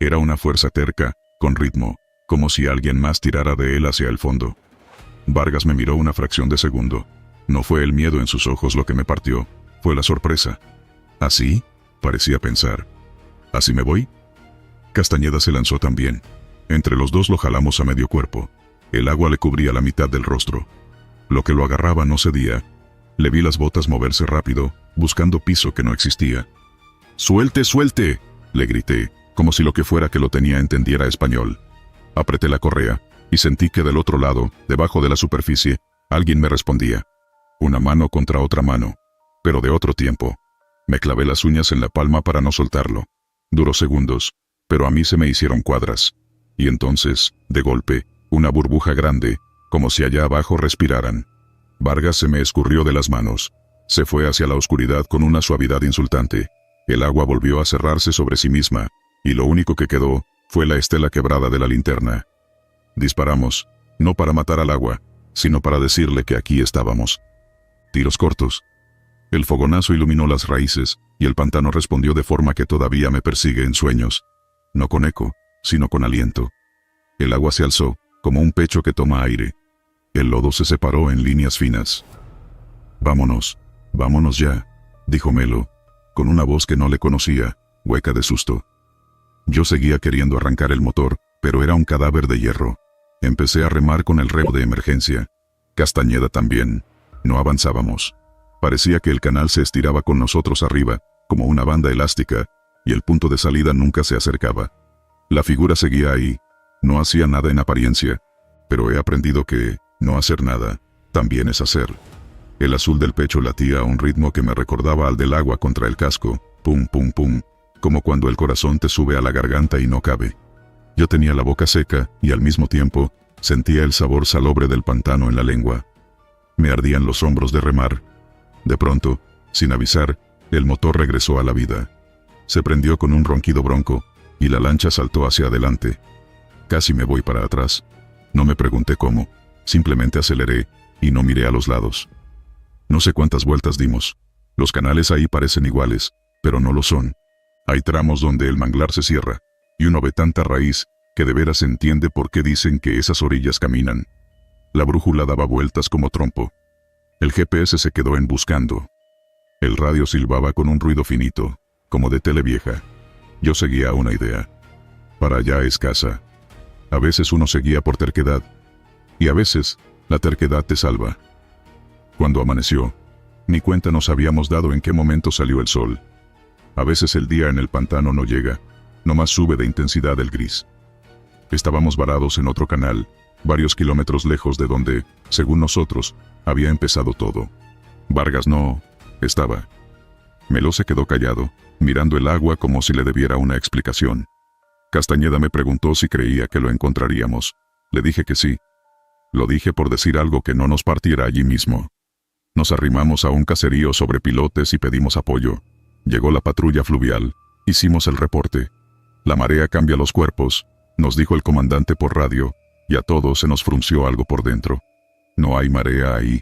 Era una fuerza terca, con ritmo, como si alguien más tirara de él hacia el fondo. Vargas me miró una fracción de segundo. No fue el miedo en sus ojos lo que me partió, fue la sorpresa. «¿Así?», parecía pensar. «¿Así me voy?». Castañeda se lanzó también. Entre los dos lo jalamos a medio cuerpo. El agua le cubría la mitad del rostro. Lo que lo agarraba no cedía. Le vi las botas moverse rápido, buscando piso que no existía. «¡Suelte, suelte!», le grité, como si lo que fuera que lo tenía entendiera español. Apreté la correa, y sentí que del otro lado, debajo de la superficie, alguien me respondía. Una mano contra otra mano, pero de otro tiempo. Me clavé las uñas en la palma para no soltarlo. Duró segundos, pero a mí se me hicieron cuadras. Y entonces, de golpe, una burbuja grande, como si allá abajo respiraran. Vargas se me escurrió de las manos. Se fue hacia la oscuridad con una suavidad insultante. El agua volvió a cerrarse sobre sí misma, y lo único que quedó fue la estela quebrada de la linterna. Disparamos, no para matar al agua, sino para decirle que aquí estábamos. Tiros cortos. El fogonazo iluminó las raíces, y el pantano respondió de forma que todavía me persigue en sueños. No con eco, sino con aliento. El agua se alzó, como un pecho que toma aire. El lodo se separó en líneas finas. «Vámonos, vámonos ya», dijo Melo, con una voz que no le conocía, hueca de susto. Yo seguía queriendo arrancar el motor, pero era un cadáver de hierro. Empecé a remar con el remo de emergencia. Castañeda también. No avanzábamos. Parecía que el canal se estiraba con nosotros arriba, como una banda elástica, y el punto de salida nunca se acercaba. La figura seguía ahí. No hacía nada en apariencia, pero he aprendido que no hacer nada también es hacer. El azul del pecho latía a un ritmo que me recordaba al del agua contra el casco, pum pum pum, como cuando el corazón te sube a la garganta y no cabe. Yo tenía la boca seca y al mismo tiempo sentía el sabor salobre del pantano en la lengua. Me ardían los hombros de remar. De pronto, sin avisar, el motor regresó a la vida. Se prendió con un ronquido bronco, y la lancha saltó hacia adelante. Casi me voy para atrás. No me pregunté cómo, simplemente aceleré, y no miré a los lados. No sé cuántas vueltas dimos. Los canales ahí parecen iguales, pero no lo son. Hay tramos donde el manglar se cierra, y uno ve tanta raíz, que de veras entiende por qué dicen que esas orillas caminan. La brújula daba vueltas como trompo. El GPS se quedó en buscando. El radio silbaba con un ruido finito, como de tele vieja. Yo seguía una idea. Para allá es casa. A veces uno seguía por terquedad, y a veces, la terquedad te salva. Cuando amaneció, ni cuenta nos habíamos dado en qué momento salió el sol. A veces el día en el pantano no llega, nomás sube de intensidad el gris. Estábamos varados en otro canal, varios kilómetros lejos de donde, según nosotros, había empezado todo. Vargas no estaba. Meló se quedó callado, mirando el agua como si le debiera una explicación. Castañeda me preguntó si creía que lo encontraríamos. Le dije que sí. Lo dije por decir algo que no nos partiera allí mismo. Nos arrimamos a un caserío sobre pilotes y pedimos apoyo. Llegó la patrulla fluvial. Hicimos el reporte. La marea cambia los cuerpos, nos dijo el comandante por radio, y a todos se nos frunció algo por dentro. No hay marea ahí.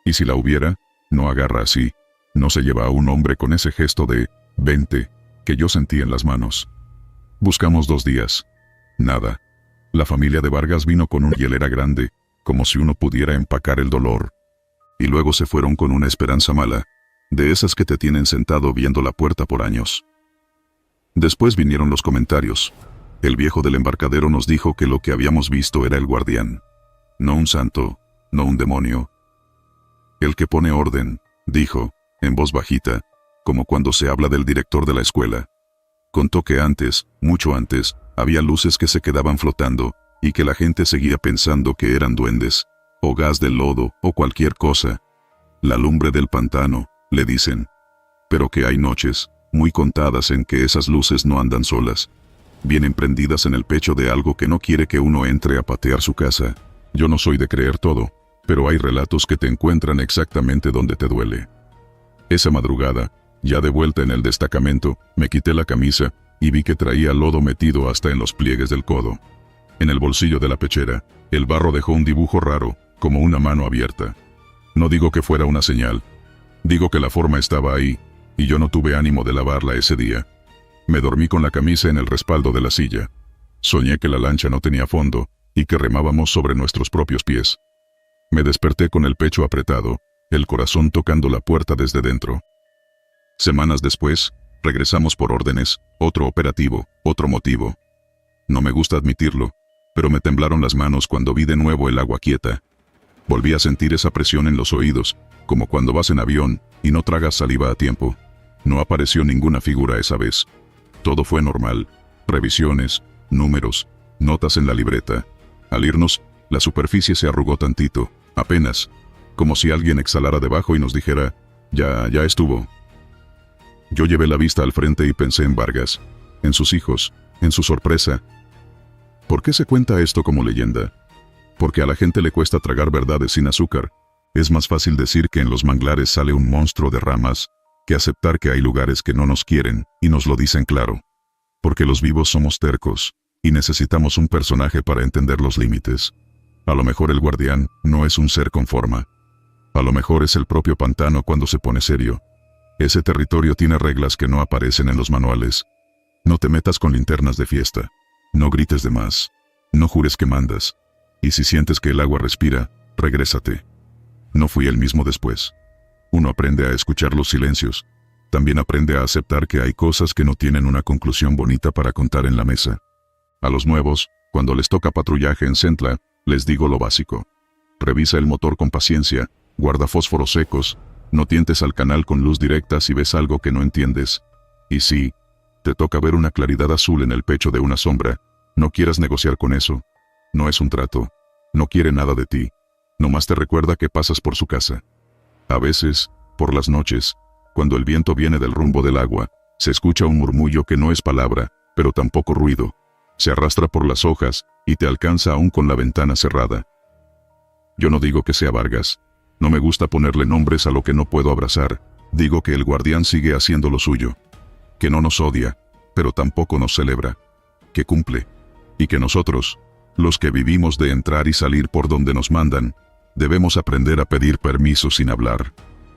Y si la hubiera, no agarra así. No se lleva a un hombre con ese gesto de «vente» que yo sentí en las manos. Buscamos 2 días. Nada. La familia de Vargas vino con una hielera grande, como si uno pudiera empacar el dolor. Y luego se fueron con una esperanza mala, de esas que te tienen sentado viendo la puerta por años. Después vinieron los comentarios. El viejo del embarcadero nos dijo que lo que habíamos visto era el guardián. No un santo, no un demonio. El que pone orden, dijo, en voz bajita, como cuando se habla del director de la escuela. Contó que antes, mucho antes, había luces que se quedaban flotando, y que la gente seguía pensando que eran duendes, o gas del lodo, o cualquier cosa. La lumbre del pantano, le dicen. Pero que hay noches, muy contadas, en que esas luces no andan solas. Vienen prendidas en el pecho de algo que no quiere que uno entre a patear su casa. Yo no soy de creer todo, pero hay relatos que te encuentran exactamente donde te duele. Esa madrugada, ya de vuelta en el destacamento, me quité la camisa, y vi que traía lodo metido hasta en los pliegues del codo. En el bolsillo de la pechera, el barro dejó un dibujo raro, como una mano abierta. No digo que fuera una señal. Digo que la forma estaba ahí, y yo no tuve ánimo de lavarla ese día. Me dormí con la camisa en el respaldo de la silla. Soñé que la lancha no tenía fondo, y que remábamos sobre nuestros propios pies. Me desperté con el pecho apretado, el corazón tocando la puerta desde dentro. Semanas después, regresamos por órdenes, otro operativo, otro motivo. No me gusta admitirlo, pero me temblaron las manos cuando vi de nuevo el agua quieta. Volví a sentir esa presión en los oídos, como cuando vas en avión y no tragas saliva a tiempo. No apareció ninguna figura esa vez. Todo fue normal. Revisiones, números, notas en la libreta. Al irnos, la superficie se arrugó tantito, apenas, como si alguien exhalara debajo y nos dijera, ya estuvo. Yo llevé la vista al frente y pensé en Vargas, en sus hijos, en su sorpresa. ¿Por qué se cuenta esto como leyenda? Porque a la gente le cuesta tragar verdades sin azúcar. Es más fácil decir que en los manglares sale un monstruo de ramas, que aceptar que hay lugares que no nos quieren, y nos lo dicen claro. Porque los vivos somos tercos, y necesitamos un personaje para entender los límites. A lo mejor el guardián no es un ser con forma. A lo mejor es el propio pantano cuando se pone serio. Ese territorio tiene reglas que no aparecen en los manuales. No te metas con linternas de fiesta. No grites de más. No jures que mandas. Y si sientes que el agua respira, regrésate. No fui el mismo después. Uno aprende a escuchar los silencios. También aprende a aceptar que hay cosas que no tienen una conclusión bonita para contar en la mesa. A los nuevos, cuando les toca patrullaje en Centla, les digo lo básico. Revisa el motor con paciencia, guarda fósforos secos, no tientes al canal con luz directa si ves algo que no entiendes. Y si te toca ver una claridad azul en el pecho de una sombra, no quieras negociar con eso. No es un trato. No quiere nada de ti. Nomás te recuerda que pasas por su casa. A veces, por las noches, cuando el viento viene del rumbo del agua, se escucha un murmullo que no es palabra, pero tampoco ruido. Se arrastra por las hojas, y te alcanza aún con la ventana cerrada. Yo no digo que sea Vargas. No me gusta ponerle nombres a lo que no puedo abrazar. Digo que el guardián sigue haciendo lo suyo. Que no nos odia, pero tampoco nos celebra. Que cumple. Y que nosotros, los que vivimos de entrar y salir por donde nos mandan, debemos aprender a pedir permiso sin hablar.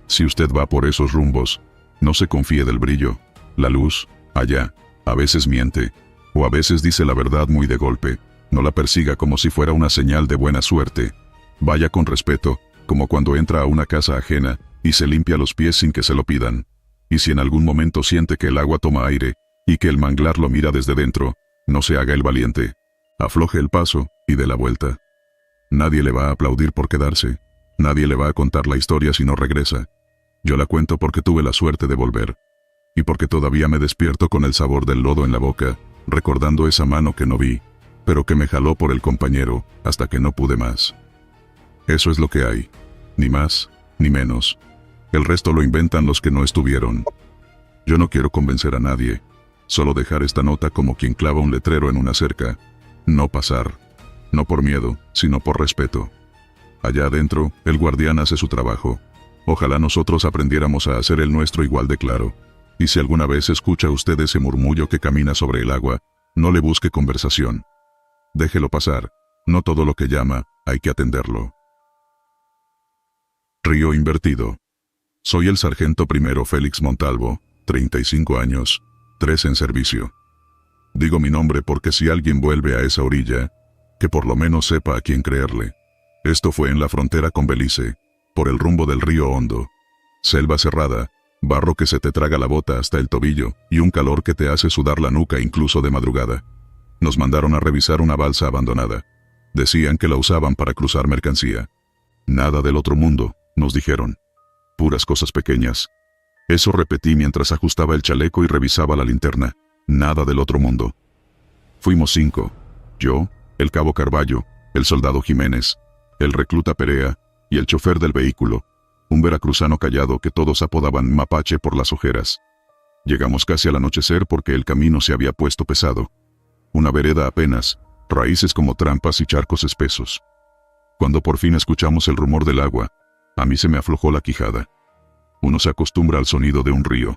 Si usted va por esos rumbos, no se confíe del brillo, la luz, allá, a veces miente, o a veces dice la verdad muy de golpe. No la persiga como si fuera una señal de buena suerte. Vaya con respeto, como cuando entra a una casa ajena, y se limpia los pies sin que se lo pidan. Y si en algún momento siente que el agua toma aire, y que el manglar lo mira desde dentro, no se haga el valiente. Afloje el paso, y dé la vuelta. Nadie le va a aplaudir por quedarse. Nadie le va a contar la historia si no regresa. Yo la cuento porque tuve la suerte de volver. Y porque todavía me despierto con el sabor del lodo en la boca, recordando esa mano que no vi, pero que me jaló por el compañero hasta que no pude más. Eso es lo que hay. Ni más, ni menos. El resto lo inventan los que no estuvieron. Yo no quiero convencer a nadie, solo dejar esta nota como quien clava un letrero en una cerca. No pasar. No por miedo, sino por respeto. Allá adentro, el guardián hace su trabajo. Ojalá nosotros aprendiéramos a hacer el nuestro igual de claro. Y si alguna vez escucha usted ese murmullo que camina sobre el agua, no le busque conversación. Déjelo pasar. No todo lo que llama, hay que atenderlo. Río invertido. Soy el sargento primero Félix Montalvo, 35 años, 3 en servicio. Digo mi nombre porque si alguien vuelve a esa orilla, que por lo menos sepa a quién creerle. Esto fue en la frontera con Belice, por el rumbo del río Hondo. Selva cerrada, barro que se te traga la bota hasta el tobillo y un calor que te hace sudar la nuca incluso de madrugada. Nos mandaron a revisar una balsa abandonada. Decían que la usaban para cruzar mercancía. Nada del otro mundo, nos dijeron. Puras cosas pequeñas. Eso repetí mientras ajustaba el chaleco y revisaba la linterna. Nada del otro mundo. Fuimos 5. Yo, el cabo Carballo, el soldado Jiménez, el recluta Perea y el chofer del vehículo, un veracruzano callado que todos apodaban Mapache por las ojeras. Llegamos casi al anochecer porque el camino se había puesto pesado. Una vereda apenas, raíces como trampas y charcos espesos. Cuando por fin escuchamos el rumor del agua, a mí se me aflojó la quijada. Uno se acostumbra al sonido de un río.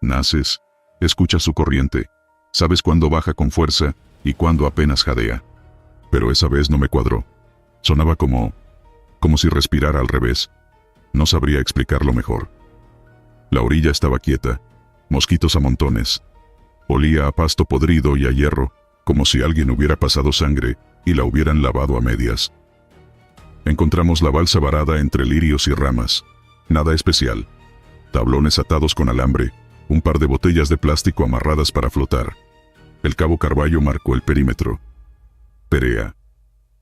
Naces, escuchas su corriente, sabes cuándo baja con fuerza y cuándo apenas jadea. Pero esa vez no me cuadró. Sonaba como si respirara al revés. No sabría explicarlo mejor. La orilla estaba quieta, mosquitos a montones. Olía a pasto podrido y a hierro, como si alguien hubiera pasado sangre y la hubieran lavado a medias. Encontramos la balsa varada entre lirios y ramas. Nada especial. Tablones atados con alambre, un par de botellas de plástico amarradas para flotar. El cabo Carballo marcó el perímetro. Perea,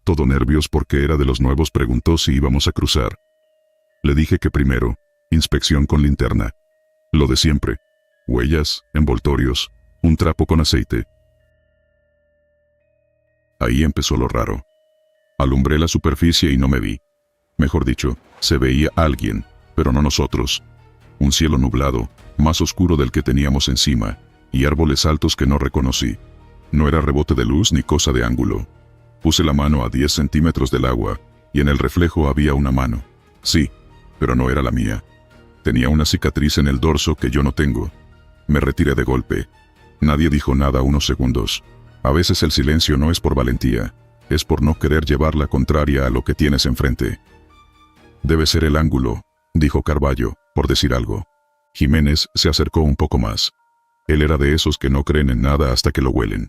todo nervios porque era de los nuevos, preguntó si íbamos a cruzar. Le dije que primero, inspección con linterna. Lo de siempre. Huellas, envoltorios, un trapo con aceite. Ahí empezó lo raro. Alumbré la superficie y no me vi. Mejor dicho, se veía alguien, pero no nosotros. Un cielo nublado, más oscuro del que teníamos encima, y árboles altos que no reconocí. No era rebote de luz ni cosa de ángulo. Puse la mano a 10 centímetros del agua, y en el reflejo había una mano. Sí, pero no era la mía. Tenía una cicatriz en el dorso que yo no tengo. Me retiré de golpe. Nadie dijo nada unos segundos. A veces el silencio no es por valentía, es por no querer llevar la contraria a lo que tienes enfrente. Debe ser el ángulo, dijo Carballo, por decir algo. Jiménez se acercó un poco más. Él era de esos que no creen en nada hasta que lo huelen.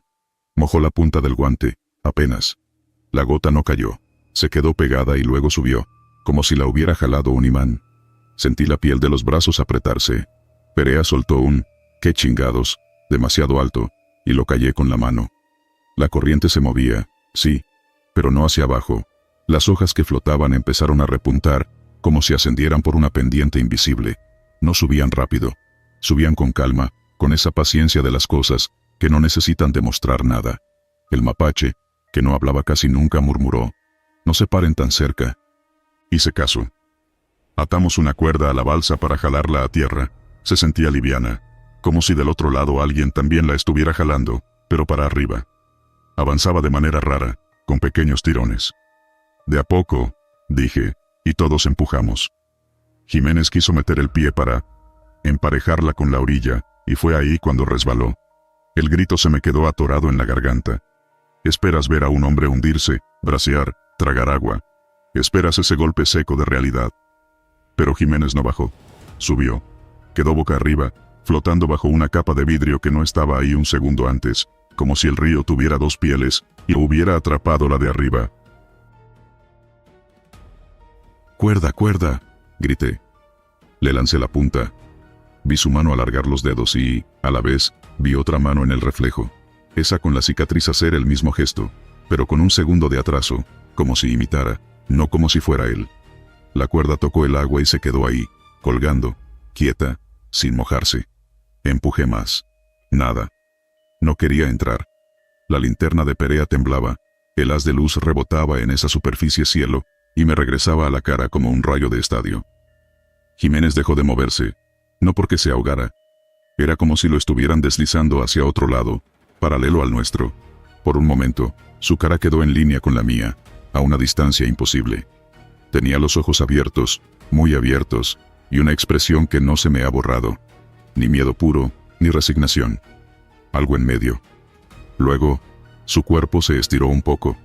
Mojó la punta del guante, apenas. La gota no cayó, se quedó pegada y luego subió, como si la hubiera jalado un imán. Sentí la piel de los brazos apretarse. Perea soltó un «¡qué chingados!» demasiado alto, y lo callé con la mano. La corriente se movía, sí, pero no hacia abajo. Las hojas que flotaban empezaron a repuntar, como si ascendieran por una pendiente invisible. No subían rápido, subían con calma, con esa paciencia de las cosas, que no necesitan demostrar nada. El mapache, que no hablaba casi nunca, murmuró: «No se paren tan cerca». Hice caso. Atamos una cuerda a la balsa para jalarla a tierra. Se sentía liviana, como si del otro lado alguien también la estuviera jalando, pero para arriba. Avanzaba de manera rara, con pequeños tirones. «De a poco», dije, y todos empujamos. Jiménez quiso meter el pie para emparejarla con la orilla, y fue ahí cuando resbaló. El grito se me quedó atorado en la garganta. Esperas ver a un hombre hundirse, bracear, tragar agua. Esperas ese golpe seco de realidad. Pero Jiménez no bajó. Subió. Quedó boca arriba, flotando bajo una capa de vidrio que no estaba ahí un segundo antes, como si el río tuviera dos pieles y hubiera atrapado la de arriba. «¡Cuerda, cuerda!», grité. Le lancé la punta. Vi su mano alargar los dedos y, a la vez, vi otra mano en el reflejo. Esa con la cicatriz hacer el mismo gesto, pero con un segundo de atraso, como si imitara, no como si fuera él. La cuerda tocó el agua y se quedó ahí, colgando, quieta, sin mojarse. Empujé más. Nada. No quería entrar. La linterna de Perea temblaba, el haz de luz rebotaba en esa superficie cielo, y me regresaba a la cara como un rayo de estadio. Jiménez dejó de moverse, no porque se ahogara. Era como si lo estuvieran deslizando hacia otro lado, paralelo al nuestro. Por un momento, su cara quedó en línea con la mía, a una distancia imposible. Tenía los ojos abiertos, muy abiertos, y una expresión que no se me ha borrado. Ni miedo puro, ni resignación. Algo en medio. Luego, su cuerpo se estiró un poco,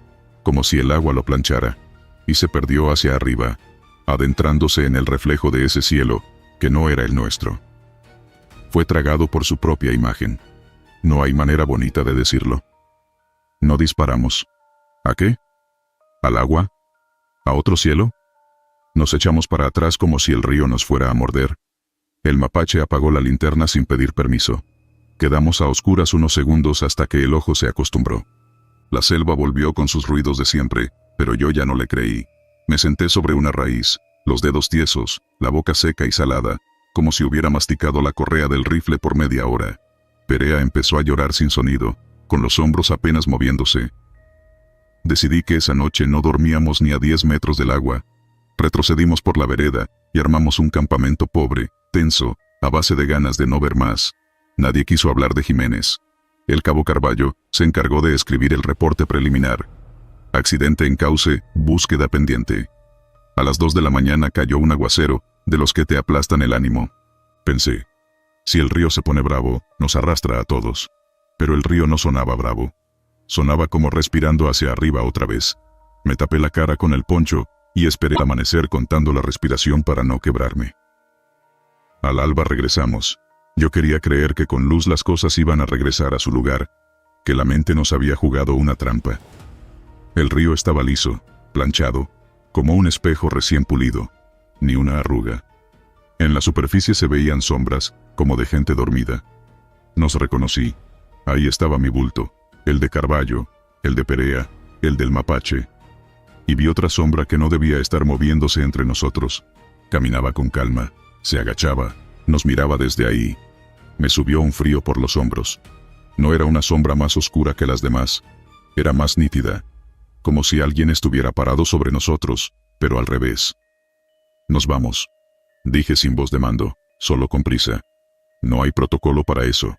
como si el agua lo planchara, y se perdió hacia arriba, adentrándose en el reflejo de ese cielo, que no era el nuestro. Fue tragado por su propia imagen. No hay manera bonita de decirlo. No disparamos. ¿A qué? ¿Al agua? ¿A otro cielo? Nos echamos para atrás como si el río nos fuera a morder. El mapache apagó la linterna sin pedir permiso. Quedamos a oscuras unos segundos hasta que el ojo se acostumbró. La selva volvió con sus ruidos de siempre, pero yo ya no le creí. Me senté sobre una raíz, los dedos tiesos, la boca seca y salada, como si hubiera masticado la correa del rifle por media hora. Perea empezó a llorar sin sonido, con los hombros apenas moviéndose. Decidí que esa noche no dormíamos ni a 10 metros del agua. Retrocedimos por la vereda y armamos un campamento pobre, tenso, a base de ganas de no ver más. Nadie quiso hablar de Jiménez. El cabo Carballo se encargó de escribir el reporte preliminar. Accidente en cauce, búsqueda pendiente. A las 2 de la mañana cayó un aguacero, de los que te aplastan el ánimo. Pensé, si el río se pone bravo, nos arrastra a todos. Pero el río no sonaba bravo. Sonaba como respirando hacia arriba otra vez. Me tapé la cara con el poncho y esperé el amanecer contando la respiración para no quebrarme. Al alba regresamos. Yo quería creer que con luz las cosas iban a regresar a su lugar, que la mente nos había jugado una trampa. El río estaba liso, planchado, como un espejo recién pulido, ni una arruga. En la superficie se veían sombras, como de gente dormida. Nos reconocí. Ahí estaba mi bulto, el de Carballo, el de Perea, el del mapache. Y vi otra sombra que no debía estar moviéndose entre nosotros. Caminaba con calma, se agachaba, nos miraba desde ahí. Me subió un frío por los hombros. No era una sombra más oscura que las demás. Era más nítida. Como si alguien estuviera parado sobre nosotros, pero al revés. Nos vamos. Dije sin voz de mando, solo con prisa. No hay protocolo para eso.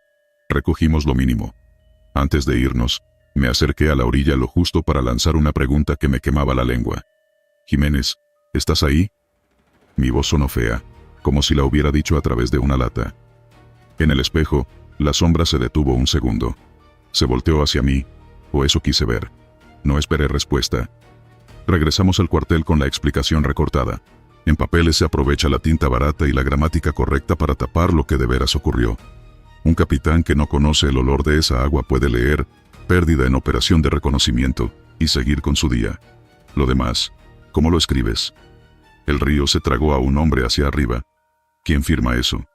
Recogimos lo mínimo. Antes de irnos, me acerqué a la orilla lo justo para lanzar una pregunta que me quemaba la lengua. Jiménez, ¿estás ahí? Mi voz sonó fea, como si la hubiera dicho a través de una lata. En el espejo, la sombra se detuvo un segundo. Se volteó hacia mí, o eso quise ver. No esperé respuesta. Regresamos al cuartel con la explicación recortada. En papeles se aprovecha la tinta barata y la gramática correcta para tapar lo que de veras ocurrió. Un capitán que no conoce el olor de esa agua puede leer pérdida en operación de reconocimiento y seguir con su día. Lo demás, ¿cómo lo escribes? El río se tragó a un hombre hacia arriba. ¿Quién firma eso?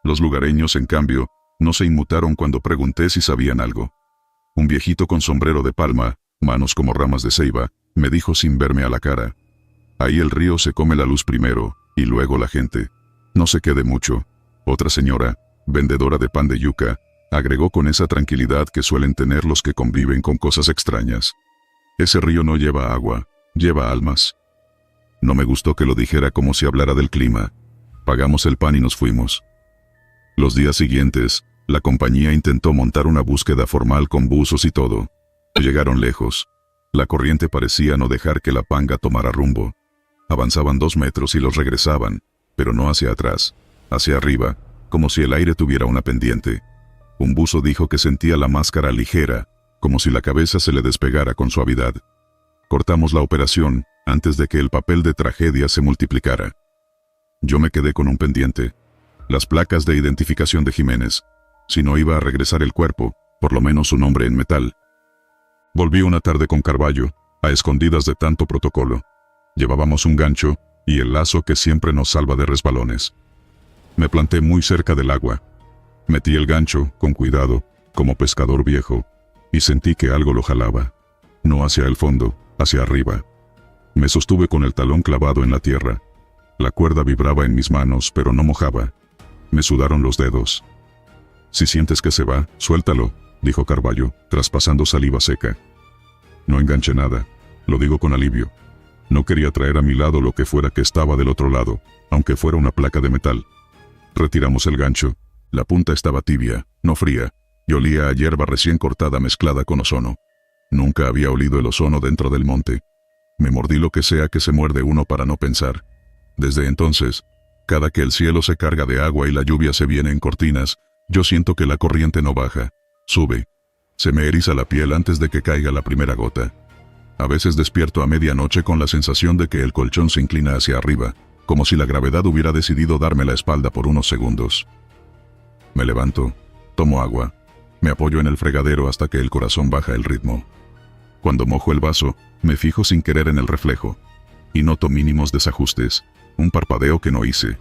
Los lugareños, en cambio, no se inmutaron cuando pregunté si sabían algo. Un viejito con sombrero de palma, manos como ramas de ceiba, me dijo sin verme a la cara. Ahí el río se come la luz primero, y luego la gente. No se quede mucho. Otra señora, vendedora de pan de yuca, agregó con esa tranquilidad que suelen tener los que conviven con cosas extrañas. Ese río no lleva agua, lleva almas. No me gustó que lo dijera como si hablara del clima. Pagamos el pan y nos fuimos. Los días siguientes, la compañía intentó montar una búsqueda formal con buzos y todo. Llegaron lejos. La corriente parecía no dejar que la panga tomara rumbo. Avanzaban 2 metros y los regresaban, pero no hacia atrás, hacia arriba, como si el aire tuviera una pendiente. Un buzo dijo que sentía la máscara ligera, como si la cabeza se le despegara con suavidad. Cortamos la operación antes de que el papel de tragedia se multiplicara. Yo me quedé con un pendiente. Las placas de identificación de Jiménez. Si no iba a regresar el cuerpo, por lo menos su nombre en metal. Volví una tarde con Carballo, a escondidas de tanto protocolo. Llevábamos un gancho y el lazo que siempre nos salva de resbalones. Me planté muy cerca del agua. Metí el gancho, con cuidado, como pescador viejo, y sentí que algo lo jalaba. No hacia el fondo, hacia arriba. Me sostuve con el talón clavado en la tierra. La cuerda vibraba en mis manos, pero no mojaba. Me sudaron los dedos. Si sientes que se va, suéltalo, dijo Carballo, traspasando saliva seca. No enganché nada, lo digo con alivio. No quería traer a mi lado lo que fuera que estaba del otro lado, aunque fuera una placa de metal. Retiramos el gancho. La punta estaba tibia, no fría, y olía a hierba recién cortada mezclada con ozono. Nunca había olido el ozono dentro del monte. Me mordí lo que sea que se muerde uno para no pensar. Desde entonces, cada que el cielo se carga de agua y la lluvia se viene en cortinas, yo siento que la corriente no baja, sube. Se me eriza la piel antes de que caiga la primera gota. A veces despierto a medianoche con la sensación de que el colchón se inclina hacia arriba, como si la gravedad hubiera decidido darme la espalda por unos segundos. Me levanto, tomo agua, me apoyo en el fregadero hasta que el corazón baja el ritmo. Cuando mojo el vaso, me fijo sin querer en el reflejo, y noto mínimos desajustes, un parpadeo que no hice,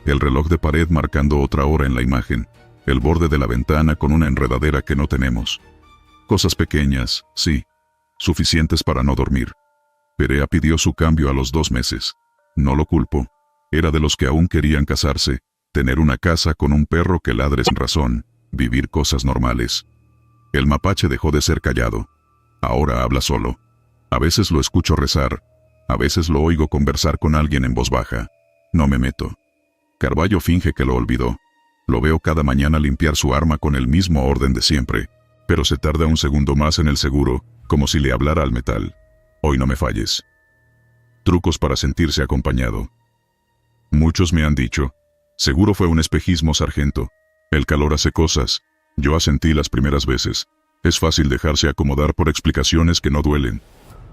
el reloj de pared marcando otra hora en la imagen, el borde de la ventana con una enredadera que no tenemos. Cosas pequeñas, sí, suficientes para no dormir. Perea pidió su cambio a los 2 meses. No lo culpo. Era de los que aún querían casarse, tener una casa con un perro que ladre sin razón, vivir cosas normales. El mapache dejó de ser callado. Ahora habla solo. A veces lo escucho rezar. A veces lo oigo conversar con alguien en voz baja. No me meto. Carballo finge que lo olvidó. Lo veo cada mañana limpiar su arma con el mismo orden de siempre, pero se tarda un segundo más en el seguro, como si le hablara al metal. Hoy no me falles. Trucos para sentirse acompañado. Muchos me han dicho, seguro fue un espejismo, sargento. El calor hace cosas. Yo asentí las primeras veces. Es fácil dejarse acomodar por explicaciones que no duelen.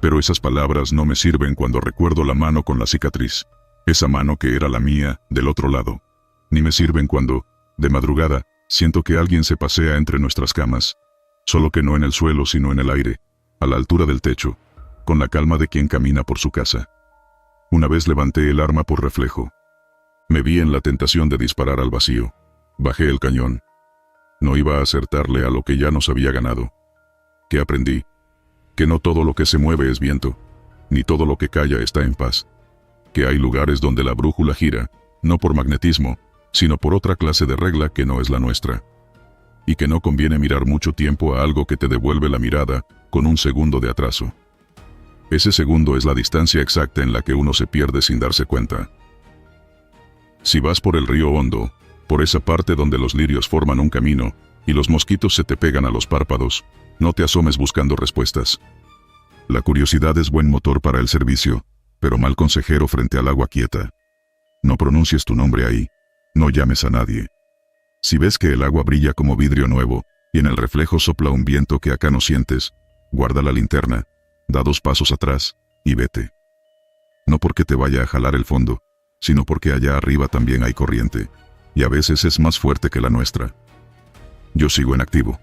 Pero esas palabras no me sirven cuando recuerdo la mano con la cicatriz. Esa mano que era la mía, del otro lado. Ni me sirven cuando, de madrugada, siento que alguien se pasea entre nuestras camas. Solo que no en el suelo sino en el aire, a la altura del techo, con la calma de quien camina por su casa. Una vez levanté el arma por reflejo. Me vi en la tentación de disparar al vacío. Bajé el cañón. No iba a acertarle a lo que ya nos había ganado. ¿Qué aprendí? Que no todo lo que se mueve es viento, ni todo lo que calla está en paz. Que hay lugares donde la brújula gira, no por magnetismo, sino por otra clase de regla que no es la nuestra. Y que no conviene mirar mucho tiempo a algo que te devuelve la mirada con un segundo de atraso. Ese segundo es la distancia exacta en la que uno se pierde sin darse cuenta. Si vas por el río Hondo, por esa parte donde los lirios forman un camino, y los mosquitos se te pegan a los párpados, no te asomes buscando respuestas. La curiosidad es buen motor para el servicio, pero mal consejero frente al agua quieta. No pronuncies tu nombre ahí, no llames a nadie. Si ves que el agua brilla como vidrio nuevo, y en el reflejo sopla un viento que acá no sientes, guarda la linterna, da 2 pasos atrás, y vete. No porque te vaya a jalar el fondo, sino porque allá arriba también hay corriente, y a veces es más fuerte que la nuestra. Yo sigo en activo.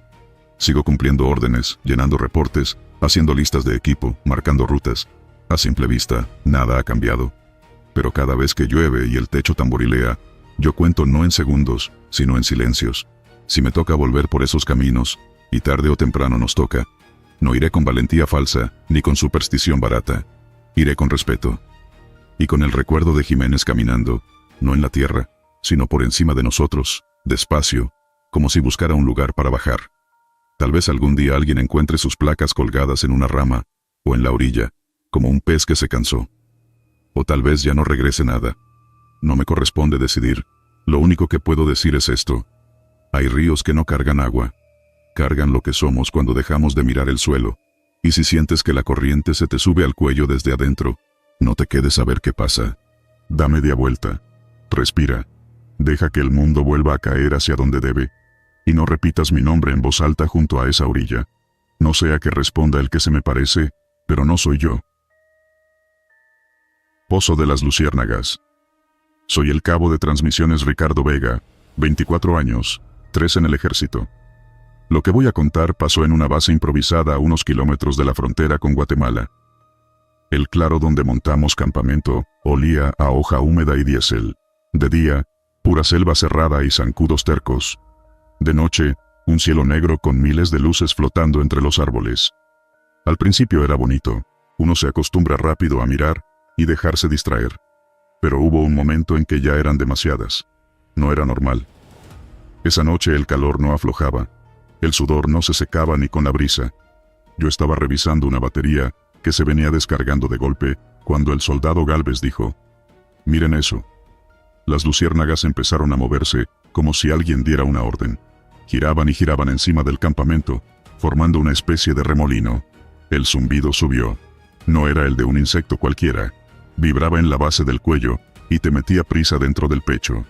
Sigo cumpliendo órdenes, llenando reportes, haciendo listas de equipo, marcando rutas. A simple vista, nada ha cambiado. Pero cada vez que llueve y el techo tamborilea, yo cuento no en segundos, sino en silencios. Si me toca volver por esos caminos, y tarde o temprano nos toca, no iré con valentía falsa, ni con superstición barata. Iré con respeto. Y con el recuerdo de Jiménez caminando, no en la tierra, sino por encima de nosotros, despacio, como si buscara un lugar para bajar. Tal vez algún día alguien encuentre sus placas colgadas en una rama, o en la orilla, como un pez que se cansó. O tal vez ya no regrese nada. No me corresponde decidir. Lo único que puedo decir es esto. Hay ríos que no cargan agua. Cargan lo que somos cuando dejamos de mirar el suelo. Y si sientes que la corriente se te sube al cuello desde adentro, no te quedes a ver qué pasa. Da media vuelta. Respira. Deja que el mundo vuelva a caer hacia donde debe. Y no repitas mi nombre en voz alta junto a esa orilla. No sea que responda el que se me parece, pero no soy yo. Pozo de las Luciérnagas. Soy el cabo de transmisiones Ricardo Vega, 24 años, 3 en el ejército. Lo que voy a contar pasó en una base improvisada a unos kilómetros de la frontera con Guatemala. El claro donde montamos campamento olía a hoja húmeda y diésel. De día, pura selva cerrada y zancudos tercos. De noche, un cielo negro con miles de luces flotando entre los árboles. Al principio era bonito, uno se acostumbra rápido a mirar y dejarse distraer. Pero hubo un momento en que ya eran demasiadas. No era normal. Esa noche el calor no aflojaba. El sudor no se secaba ni con la brisa. Yo estaba revisando una batería que se venía descargando de golpe cuando el soldado Gálvez dijo: «Miren eso». Las luciérnagas empezaron a moverse como si alguien diera una orden. Giraban y giraban encima del campamento, formando una especie de remolino. El zumbido subió. No era el de un insecto cualquiera. Vibraba en la base del cuello y te metía prisa dentro del pecho.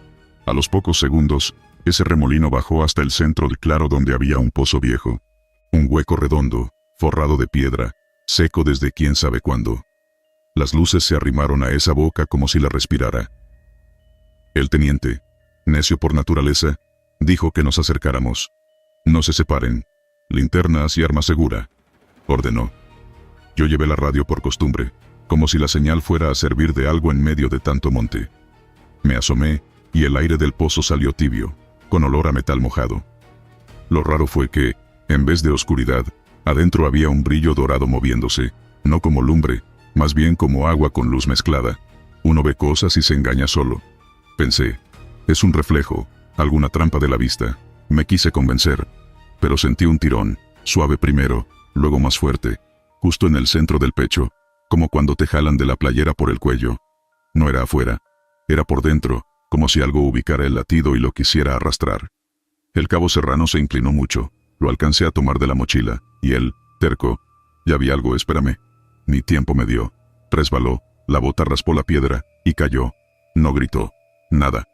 A los pocos segundos, ese remolino bajó hasta el centro del claro donde había un pozo viejo. Un hueco redondo, forrado de piedra, seco desde quién sabe cuándo. Las luces se arrimaron a esa boca como si la respirara. El teniente, necio por naturaleza, dijo que nos acercáramos. «No se separen. Linternas y arma segura», ordenó. Yo llevé la radio por costumbre, como si la señal fuera a servir de algo en medio de tanto monte. Me asomé, y el aire del pozo salió tibio, con olor a metal mojado. Lo raro fue que, en vez de oscuridad, adentro había un brillo dorado moviéndose, no como lumbre, más bien como agua con luz mezclada. Uno ve cosas y se engaña solo. Pensé, es un reflejo, alguna trampa de la vista. Me quise convencer, pero sentí un tirón, suave primero, luego más fuerte, justo en el centro del pecho, como cuando te jalan de la playera por el cuello. No era afuera, era por dentro, como si algo ubicara el latido y lo quisiera arrastrar. El cabo Serrano se inclinó mucho, lo alcancé a tomar de la mochila, y él, terco: «Ya vi algo, espérame». Ni tiempo me dio. Resbaló, la bota raspó la piedra, y cayó. No gritó. Nada.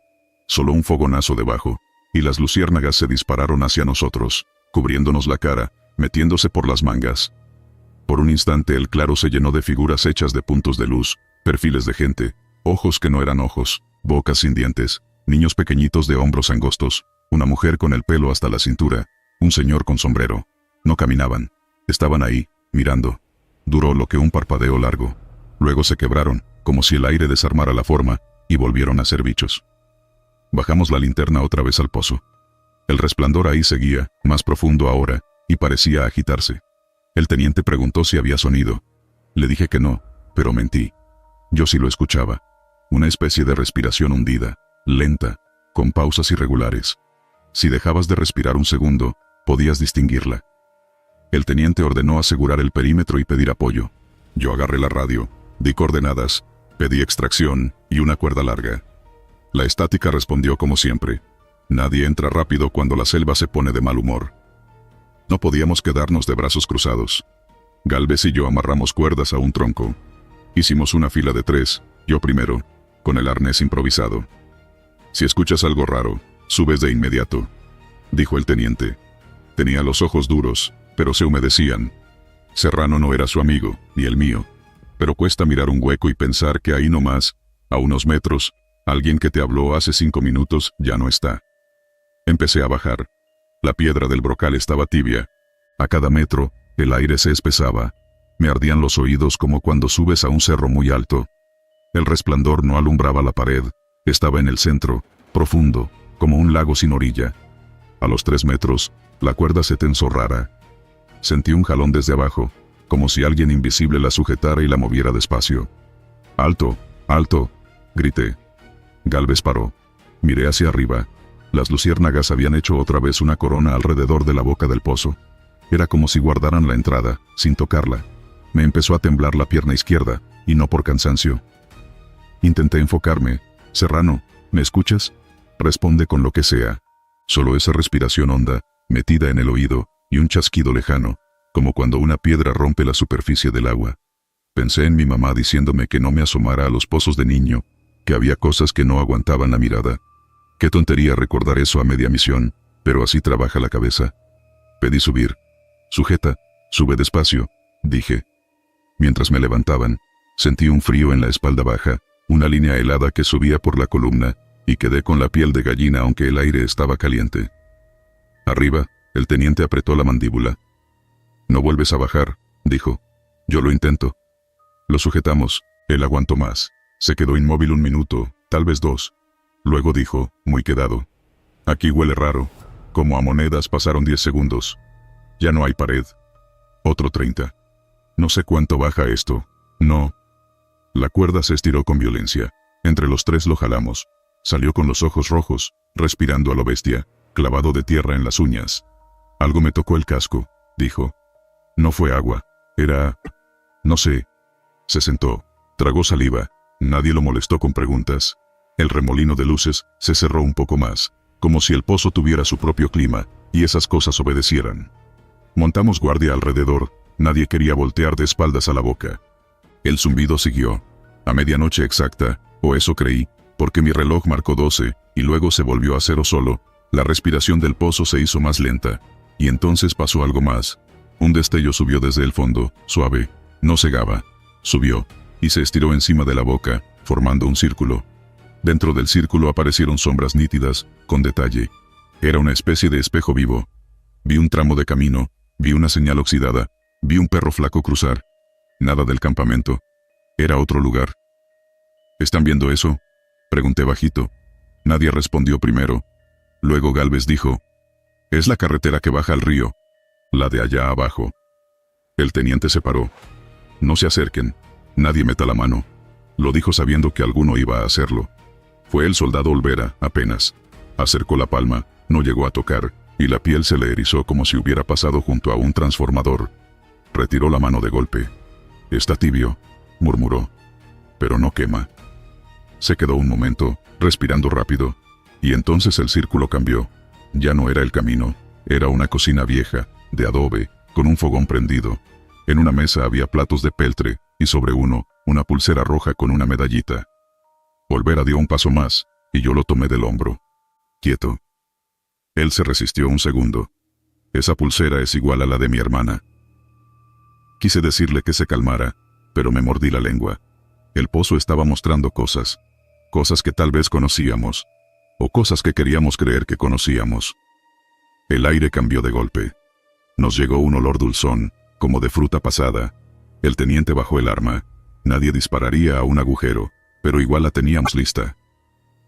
Solo un fogonazo debajo, y las luciérnagas se dispararon hacia nosotros, cubriéndonos la cara, metiéndose por las mangas. Por un instante el claro se llenó de figuras hechas de puntos de luz, perfiles de gente, ojos que no eran ojos, bocas sin dientes, niños pequeñitos de hombros angostos, una mujer con el pelo hasta la cintura, un señor con sombrero. No caminaban. Estaban ahí, mirando. Duró lo que un parpadeo largo. Luego se quebraron, como si el aire desarmara la forma, y volvieron a ser bichos. Bajamos la linterna otra vez al pozo. El resplandor ahí seguía, más profundo ahora, y parecía agitarse. El teniente preguntó si había sonido. Le dije que no, pero mentí. Yo sí lo escuchaba. Una especie de respiración hundida, lenta, con pausas irregulares. Si dejabas de respirar un segundo, podías distinguirla. El teniente ordenó asegurar el perímetro y pedir apoyo. Yo agarré la radio, di coordenadas, pedí extracción y una cuerda larga. La estática respondió como siempre. Nadie entra rápido cuando la selva se pone de mal humor. No podíamos quedarnos de brazos cruzados. Gálvez y yo amarramos cuerdas a un tronco. Hicimos una fila de 3, yo primero, con el arnés improvisado. «Si escuchas algo raro, subes de inmediato», dijo el teniente. Tenía los ojos duros, pero se humedecían. Serrano no era su amigo, ni el mío. Pero cuesta mirar un hueco y pensar que ahí nomás, a unos metros, alguien que te habló hace 5 minutos ya no está. Empecé a bajar. La piedra del brocal estaba tibia. A cada metro, el aire se espesaba. Me ardían los oídos como cuando subes a un cerro muy alto. El resplandor no alumbraba la pared, estaba en el centro, profundo, como un lago sin orilla. A los 3 metros, la cuerda se tensó rara. Sentí un jalón desde abajo, como si alguien invisible la sujetara y la moviera despacio. «¡Alto! ¡Alto!», grité. Gálvez paró. Miré hacia arriba. Las luciérnagas habían hecho otra vez una corona alrededor de la boca del pozo. Era como si guardaran la entrada, sin tocarla. Me empezó a temblar la pierna izquierda, y no por cansancio. Intenté enfocarme. «Serrano, ¿me escuchas? Responde con lo que sea». Solo esa respiración honda, metida en el oído, y un chasquido lejano, como cuando una piedra rompe la superficie del agua. Pensé en mi mamá diciéndome que no me asomara a los pozos de niño, que había cosas que no aguantaban la mirada. Qué tontería recordar eso a media misión, pero así trabaja la cabeza. Pedí subir. «Sujeta, sube despacio», dije. Mientras me levantaban, sentí un frío en la espalda baja, una línea helada que subía por la columna, y quedé con la piel de gallina aunque el aire estaba caliente. Arriba, el teniente apretó la mandíbula. «No vuelves a bajar», dijo. «Yo lo intento». Lo sujetamos, él aguantó más. Se quedó inmóvil 1 minuto, tal vez 2. Luego dijo, muy quedado: «Aquí huele raro». Como a monedas pasaron 10 segundos. «Ya no hay pared». Otro 30. «No sé cuánto baja esto». «No». La cuerda se estiró con violencia. Entre los 3 lo jalamos. Salió con los ojos rojos, respirando a lo bestia, clavado de tierra en las uñas. Algo me tocó el casco, dijo. No fue agua. Era... no sé. Se sentó. Tragó saliva. Nadie lo molestó con preguntas. El remolino de luces se cerró un poco más, como si el pozo tuviera su propio clima, y esas cosas obedecieran. Montamos guardia alrededor. Nadie quería voltear de espaldas a la boca. El zumbido siguió. A medianoche exacta, o eso creí, porque mi reloj marcó 12, y luego se volvió a cero solo. La respiración del pozo se hizo más lenta, y entonces pasó algo más. Un destello subió desde el fondo, suave, no cegaba. Subió, y se estiró encima de la boca, formando un círculo. Dentro del círculo aparecieron sombras nítidas, con detalle. Era una especie de espejo vivo. Vi un tramo de camino, vi una señal oxidada, vi un perro flaco cruzar. Nada del campamento. Era otro lugar. ¿Están viendo eso?, pregunté bajito. Nadie respondió primero. Luego Gálvez dijo: es la carretera que baja al río. La de allá abajo. El teniente se paró. No se acerquen. Nadie meta la mano. Lo dijo sabiendo que alguno iba a hacerlo. Fue el soldado Olvera, apenas. Acercó la palma, no llegó a tocar, y la piel se le erizó como si hubiera pasado junto a un transformador. Retiró la mano de golpe. Está tibio, murmuró. Pero no quema. Se quedó un momento, respirando rápido, y entonces el círculo cambió. Ya no era el camino, era una cocina vieja, de adobe, con un fogón prendido. En una mesa había platos de peltre, y sobre uno, una pulsera roja con una medallita. Olvera dio un paso más, y yo lo tomé del hombro. Quieto. Él se resistió un segundo. Esa pulsera es igual a la de mi hermana. Quise decirle que se calmara, pero me mordí la lengua. El pozo estaba mostrando cosas. Cosas que tal vez conocíamos. O cosas que queríamos creer que conocíamos. El aire cambió de golpe. Nos llegó un olor dulzón, como de fruta pasada. El teniente bajó el arma. Nadie dispararía a un agujero, pero igual la teníamos lista.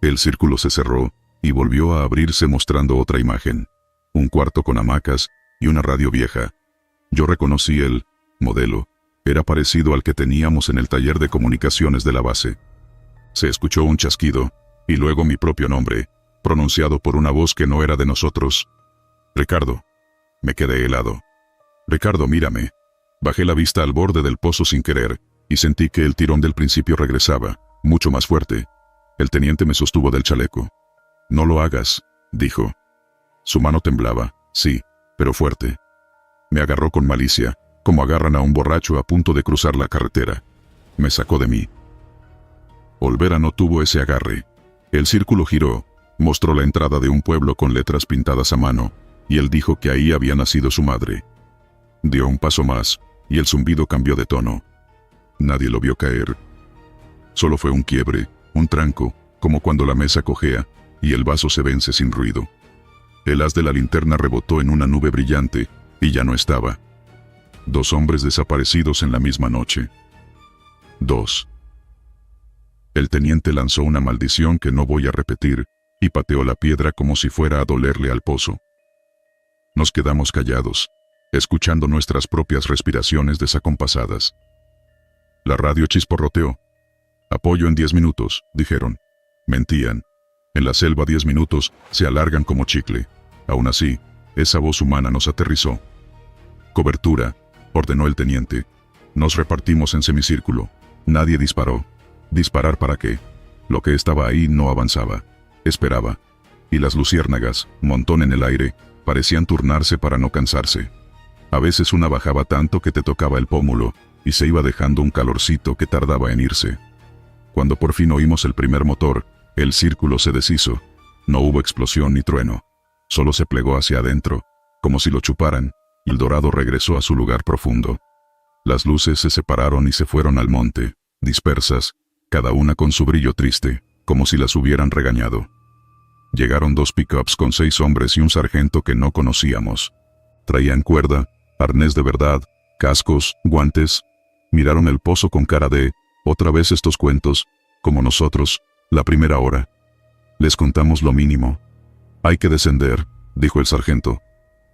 El círculo se cerró, y volvió a abrirse mostrando otra imagen. Un cuarto con hamacas, y una radio vieja. Yo reconocí el modelo. Era parecido al que teníamos en el taller de comunicaciones de la base. Se escuchó un chasquido, y luego mi propio nombre, pronunciado por una voz que no era de nosotros. Ricardo. Me quedé helado. Ricardo, mírame. Bajé la vista al borde del pozo sin querer, y sentí que el tirón del principio regresaba, mucho más fuerte. El teniente me sostuvo del chaleco. No lo hagas, dijo. Su mano temblaba, sí, pero fuerte. Me agarró con malicia, como agarran a un borracho a punto de cruzar la carretera. Me sacó de mí. Olvera no tuvo ese agarre. El círculo giró, mostró la entrada de un pueblo con letras pintadas a mano, y él dijo que ahí había nacido su madre. Dio un paso más, y el zumbido cambió de tono. Nadie lo vio caer. Solo fue un quiebre, un tranco, como cuando la mesa cojea, y el vaso se vence sin ruido. El haz de la linterna rebotó en una nube brillante, y ya no estaba. 2 hombres desaparecidos en la misma noche. 2. El teniente lanzó una maldición que no voy a repetir, y pateó la piedra como si fuera a dolerle al pozo. Nos quedamos callados, escuchando nuestras propias respiraciones desacompasadas. La radio chisporroteó. Apoyo en 10 minutos, dijeron. Mentían. En la selva 10 minutos se alargan como chicle. Aún así, esa voz humana nos aterrizó. Cobertura, ordenó el teniente. Nos repartimos en semicírculo. Nadie disparó. ¿Disparar para qué? Lo que estaba ahí no avanzaba. Esperaba. Y las luciérnagas, montón en el aire, parecían turnarse para no cansarse. A veces una bajaba tanto que te tocaba el pómulo, y se iba dejando un calorcito que tardaba en irse. Cuando por fin oímos el primer motor, el círculo se deshizo. No hubo explosión ni trueno. Solo se plegó hacia adentro, como si lo chuparan, y el dorado regresó a su lugar profundo. Las luces se separaron y se fueron al monte, dispersas, cada una con su brillo triste, como si las hubieran regañado. Llegaron 2 pickups con 6 hombres y un sargento que no conocíamos. Traían cuerda, arnés de verdad, cascos, guantes. Miraron el pozo con cara de, otra vez estos cuentos, como nosotros, la primera hora. Les contamos lo mínimo. Hay que descender, dijo el sargento.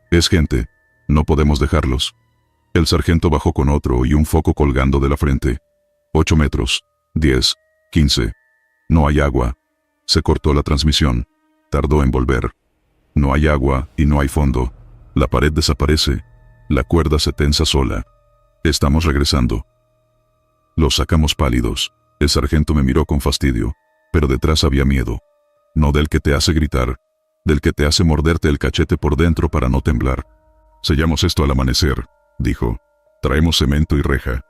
Es gente, no podemos dejarlos. El sargento bajó con otro y un foco colgando de la frente. 8 metros, 10, 15. No hay agua. Se cortó la transmisión. Tardó en volver. No hay agua y no hay fondo. La pared desaparece. La cuerda se tensa sola. Estamos regresando. Los sacamos pálidos. El sargento me miró con fastidio, pero detrás había miedo. No del que te hace gritar, del que te hace morderte el cachete por dentro para no temblar. Sellamos esto al amanecer, dijo. Traemos cemento y reja.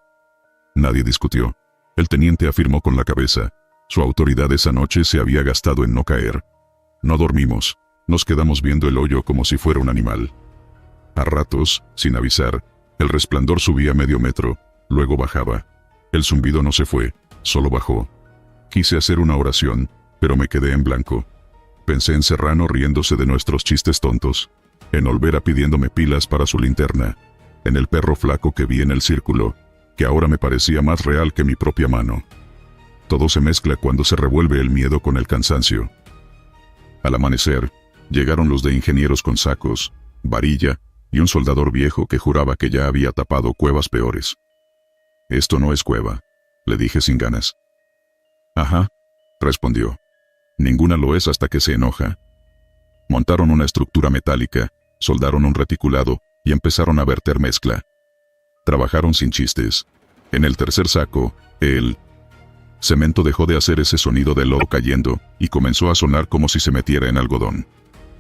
Nadie discutió. El teniente afirmó con la cabeza. Su autoridad esa noche se había gastado en no caer. No dormimos. Nos quedamos viendo el hoyo como si fuera un animal. A ratos, sin avisar, el resplandor subía medio metro, luego bajaba. El zumbido no se fue, solo bajó. Quise hacer una oración, pero me quedé en blanco. Pensé en Serrano riéndose de nuestros chistes tontos, en Olvera pidiéndome pilas para su linterna, en el perro flaco que vi en el círculo, que ahora me parecía más real que mi propia mano. Todo se mezcla cuando se revuelve el miedo con el cansancio. Al amanecer, llegaron los de ingenieros con sacos, varilla y un soldador viejo que juraba que ya había tapado cuevas peores. Esto no es cueva, le dije sin ganas. Ajá, respondió. Ninguna lo es hasta que se enoja. Montaron una estructura metálica, soldaron un reticulado y empezaron a verter mezcla. Trabajaron sin chistes. En el tercer saco, el cemento dejó de hacer ese sonido de lodo cayendo y comenzó a sonar como si se metiera en algodón.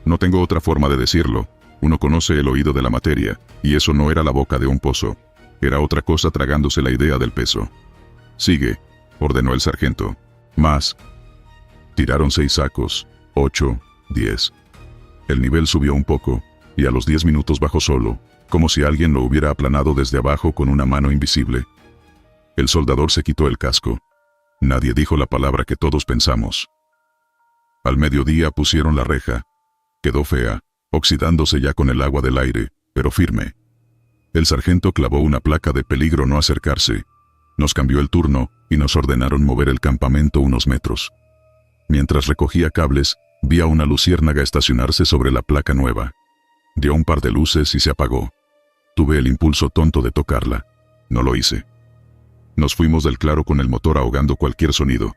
No tengo otra forma de decirlo. Uno conoce el oído de la materia, y eso no era la boca de un pozo. Era otra cosa tragándose la idea del peso. Sigue, ordenó el sargento. Más. Tiraron 6 sacos, 8, 10. El nivel subió un poco, y a los 10 minutos bajó solo, como si alguien lo hubiera aplanado desde abajo con una mano invisible. El soldador se quitó el casco. Nadie dijo la palabra que todos pensamos. Al mediodía pusieron la reja. Quedó fea, oxidándose ya con el agua del aire, pero firme. El sargento clavó una placa de peligro no acercarse. Nos cambió el turno y nos ordenaron mover el campamento unos metros. Mientras recogía cables, vi a una luciérnaga estacionarse sobre la placa nueva. Dio un par de luces y se apagó. Tuve el impulso tonto de tocarla. No lo hice. Nos fuimos del claro con el motor ahogando cualquier sonido.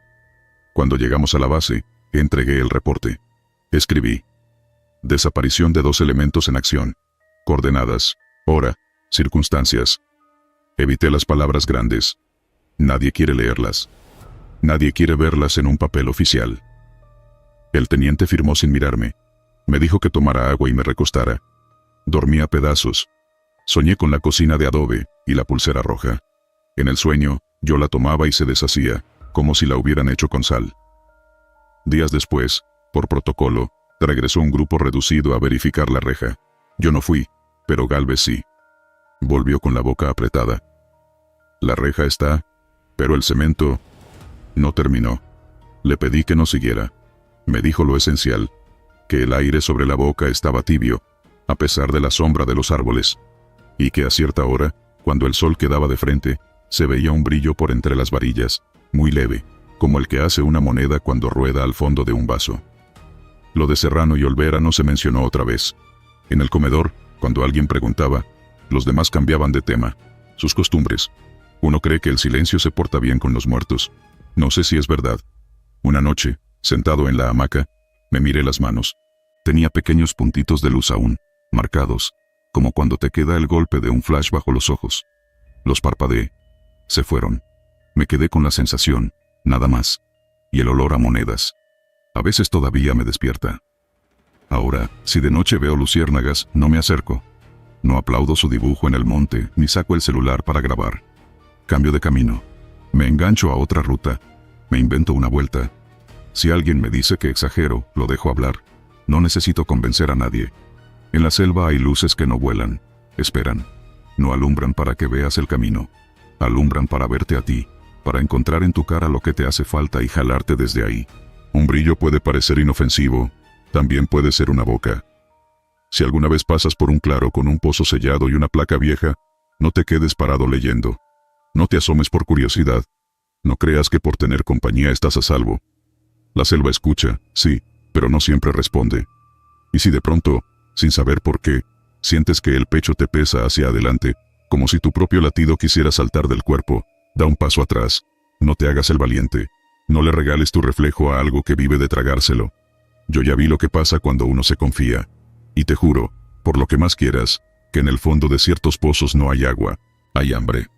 Cuando llegamos a la base, entregué el reporte. Escribí. Desaparición de 2 elementos en acción. Coordenadas, hora, circunstancias. Evité las palabras grandes. Nadie quiere leerlas. Nadie quiere verlas en un papel oficial. El teniente firmó sin mirarme. Me dijo que tomara agua y me recostara. Dormí a pedazos. Soñé con la cocina de adobe y la pulsera roja. En el sueño, yo la tomaba y se deshacía, como si la hubieran hecho con sal. Días después, por protocolo, regresó un grupo reducido a verificar la reja. Yo no fui, pero Gálvez sí. Volvió con la boca apretada. La reja está, pero el cemento no terminó. Le pedí que no siguiera. Me dijo lo esencial, que el aire sobre la boca estaba tibio, a pesar de la sombra de los árboles, y que a cierta hora, cuando el sol quedaba de frente, se veía un brillo por entre las varillas, muy leve, como el que hace una moneda cuando rueda al fondo de un vaso. Lo de Serrano y Olvera no se mencionó otra vez. En el comedor, cuando alguien preguntaba, los demás cambiaban de tema. Sus costumbres. Uno cree que el silencio se porta bien con los muertos. No sé si es verdad. Una noche, sentado en la hamaca, me miré las manos. Tenía pequeños puntitos de luz aún, marcados, como cuando te queda el golpe de un flash bajo los ojos. Los parpadeé. Se fueron. Me quedé con la sensación, nada más. Y el olor a monedas. A veces todavía me despierta. Ahora, si de noche veo luciérnagas, no me acerco. No aplaudo su dibujo en el monte, ni saco el celular para grabar. Cambio de camino. Me engancho a otra ruta. Me invento una vuelta. Si alguien me dice que exagero, lo dejo hablar. No necesito convencer a nadie. En la selva hay luces que no vuelan. Esperan. No alumbran para que veas el camino. Alumbran para verte a ti, para encontrar en tu cara lo que te hace falta y jalarte desde ahí. Un brillo puede parecer inofensivo, también puede ser una boca. Si alguna vez pasas por un claro con un pozo sellado y una placa vieja, no te quedes parado leyendo. No te asomes por curiosidad. No creas que por tener compañía estás a salvo. La selva escucha, sí, pero no siempre responde. Y si de pronto, sin saber por qué, sientes que el pecho te pesa hacia adelante, como si tu propio latido quisiera saltar del cuerpo, da un paso atrás. No te hagas el valiente. No le regales tu reflejo a algo que vive de tragárselo. Yo ya vi lo que pasa cuando uno se confía. Y te juro, por lo que más quieras, que en el fondo de ciertos pozos no hay agua, hay hambre.